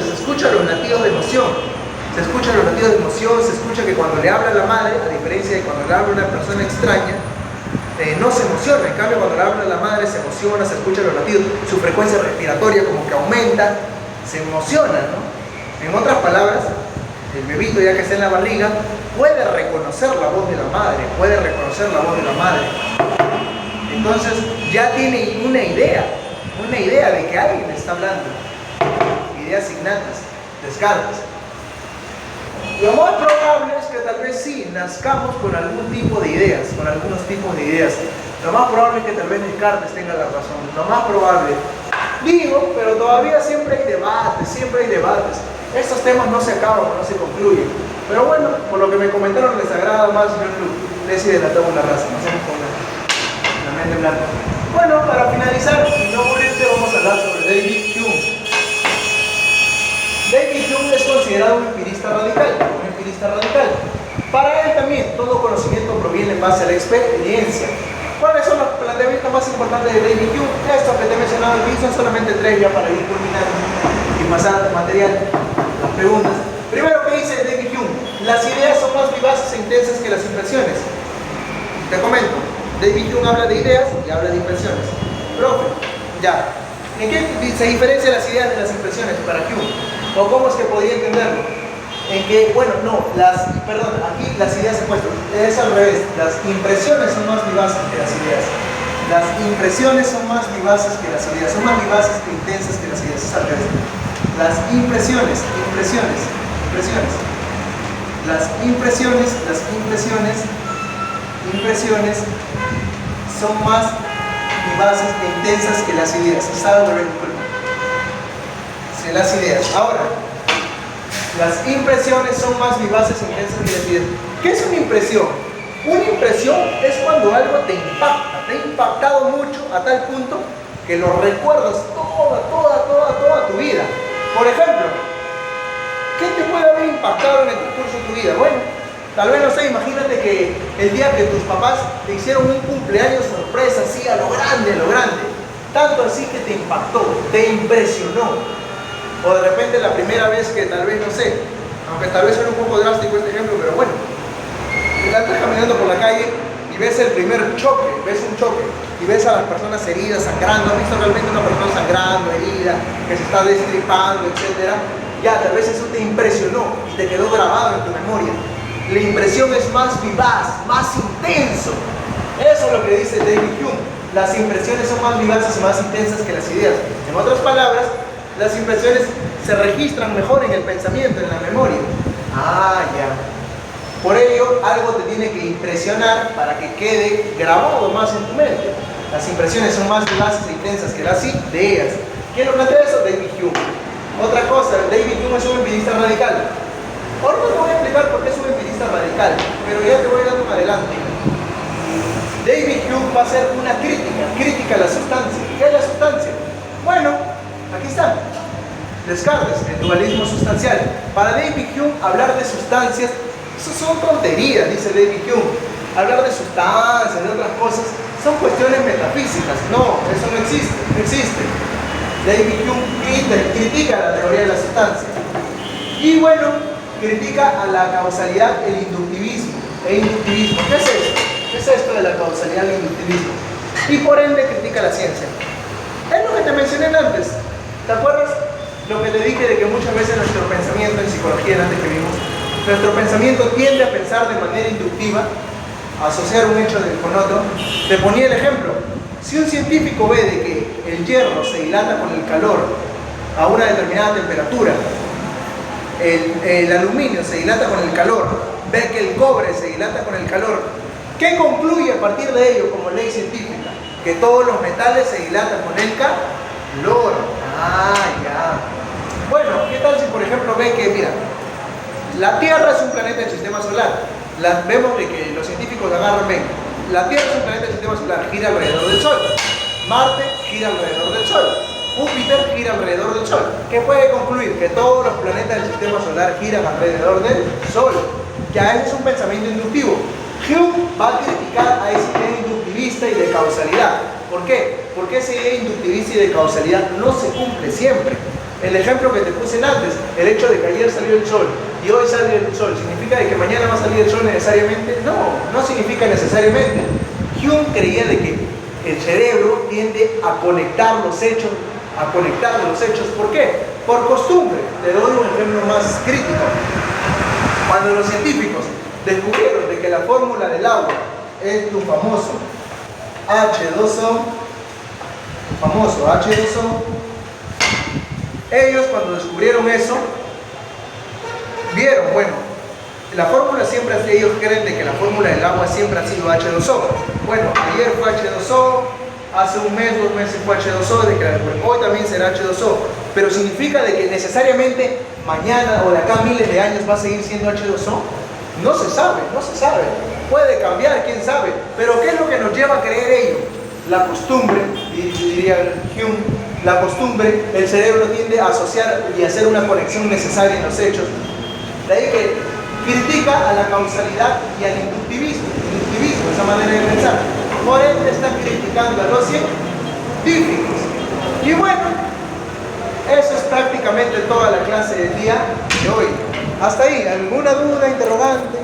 los latidos de emoción, se escucha que cuando le habla a la madre, a diferencia de cuando le habla a una persona extraña, no se emociona, en cambio cuando le habla a la madre se emociona, se escuchan los latidos, su frecuencia respiratoria como que aumenta, se emociona, ¿no? En otras palabras, el bebito ya que está en la barriga puede reconocer la voz de la madre, entonces ya tiene una idea de que alguien le está hablando, ideas innatas, Descartes. Lo más probable es que tal vez sí nazcamos con algún tipo de ideas, lo más probable es que tal vez Descartes tenga la razón, lo más probable. Digo, pero todavía siempre hay debates. Estos temas no se acaban o no se concluyen. Pero bueno, por lo que me comentaron, les agrada más John Locke. Tesis de la tabula rasa, no sé cómo la mente blanca. Bueno, para finalizar, y no morirte, vamos a hablar sobre David Hume. David Hume es considerado un empirista radical. Para él también, todo conocimiento proviene en base a la experiencia. ¿Cuáles son los planteamientos más importantes de David Hume? Estos que te he mencionado aquí son solamente 3 ya para ir culminando y pasar al material, las preguntas. Primero, ¿qué dice David Hume? Las ideas son más vivaces e intensas que las impresiones. Te comento, David Hume habla de ideas y habla de impresiones. Profe, ya. ¿En qué se diferencian las ideas de las impresiones para Hume? ¿O cómo es que podría entenderlo? En que, bueno, no, aquí las ideas se puesto, es al revés, las impresiones son más vivaces que las ideas. Las impresiones son más vivaces que las ideas, son más vivaces que intensas que las ideas, es al revés. Las impresiones son más vivaces e intensas que las ideas, es al revés, que las ideas. Ahora, las impresiones son más vivaces e intensas que las ideas. ¿Qué es una impresión? Una impresión es cuando algo te impacta, te ha impactado mucho a tal punto que lo recuerdas toda tu vida. Por ejemplo, ¿qué te puede haber impactado en el transcurso de tu vida? Bueno, tal vez, no sé, imagínate que el día que tus papás te hicieron un cumpleaños sorpresa, así a lo grande, tanto así que te impactó, te impresionó. O de repente la primera vez que tal vez, no sé, aunque tal vez suene un poco drástico este ejemplo, pero bueno, andas caminando por la calle y ves el primer choque, ves un choque y ves a las personas heridas, sangrando, has visto realmente una persona sangrando, herida, que se está destripando, etcétera. Ya, tal vez eso te impresionó y te quedó grabado en tu memoria. La impresión es más vivaz, más intenso. Eso es lo que dice David Hume. Las impresiones son más vivaces y más intensas que las ideas. En otras palabras, las impresiones se registran mejor en el pensamiento, en la memoria. Ah, ya. Por ello, algo te tiene que impresionar para que quede grabado más en tu mente. Las impresiones son más vivaces e intensas que las ideas. ¿Quién lo plantea eso? David Hume. Otra cosa, David Hume es un empirista radical. Ahorita te voy a explicar por qué es un empirista radical, pero ya te voy dando un adelante. David Hume va a hacer una crítica a la sustancia. ¿Qué es la sustancia? Bueno, aquí está. Descartes, el dualismo sustancial. Para David Hume, hablar de sustancias, eso son tonterías, dice David Hume. Hablar de sustancias, de otras cosas, son cuestiones metafísicas. No, eso no existe, no existe. David Hume critica la teoría de la sustancia. Y bueno, critica a la causalidad, el inductivismo. ¿Qué es esto? ¿Qué es esto de la causalidad y el inductivismo? Y por ende critica la ciencia. Es lo que te mencioné antes. ¿Te acuerdas lo que te dije de que muchas veces nuestro pensamiento en psicología antes que vimos, nuestro pensamiento tiende a pensar de manera inductiva, a asociar un hecho con otro? Te ponía el ejemplo. Si un científico ve de que el hierro se dilata con el calor a una determinada temperatura, el aluminio se dilata con el calor, ve que el cobre se dilata con el calor, ¿qué concluye a partir de ello como ley científica? Que todos los metales se dilatan con el calor. Ah, ya. Bueno, ¿qué tal si por ejemplo ve que, mira, la Tierra es un planeta del sistema solar? Vemos de que los científicos agarran, ven, la Tierra es un planeta del sistema solar, gira alrededor del Sol. Marte gira alrededor del Sol. Júpiter gira alrededor del Sol. ¿Qué puede concluir? Que todos los planetas del sistema solar giran alrededor del Sol. Ya ese es un pensamiento inductivo. Hume va a criticar a esa idea inductivista y de causalidad. ¿Por qué? Porque esa idea inductivista y de causalidad no se cumple siempre. El ejemplo que te puse antes, el hecho de que ayer salió el sol y hoy sale el sol, ¿significa de que mañana va a salir el sol necesariamente? No, no significa necesariamente. Hume creía de que el cerebro tiende a conectar los hechos, ¿por qué? Por costumbre. Te doy un ejemplo más crítico. Cuando los científicos descubrieron de que la fórmula del agua es tu famoso H2O, ellos cuando descubrieron eso, vieron, bueno, la fórmula siempre, ellos creen de que la fórmula del agua siempre ha sido H2O. Bueno, ayer fue H2O, hace un mes, 2 meses fue H2O, hoy también será H2O, pero significa de que necesariamente mañana o de acá miles de años va a seguir siendo H2O. No se sabe, puede cambiar, quién sabe, pero ¿qué es lo que nos lleva a creer ello? La costumbre, diría Hume, la costumbre, el cerebro tiende a asociar y hacer una conexión necesaria en los hechos. De ahí que critica a la causalidad y al inductivismo, esa manera de pensar. Por ende está criticando a los científicos. Y bueno, eso es prácticamente toda la clase del día de hoy. Hasta ahí, ¿alguna duda, interrogante?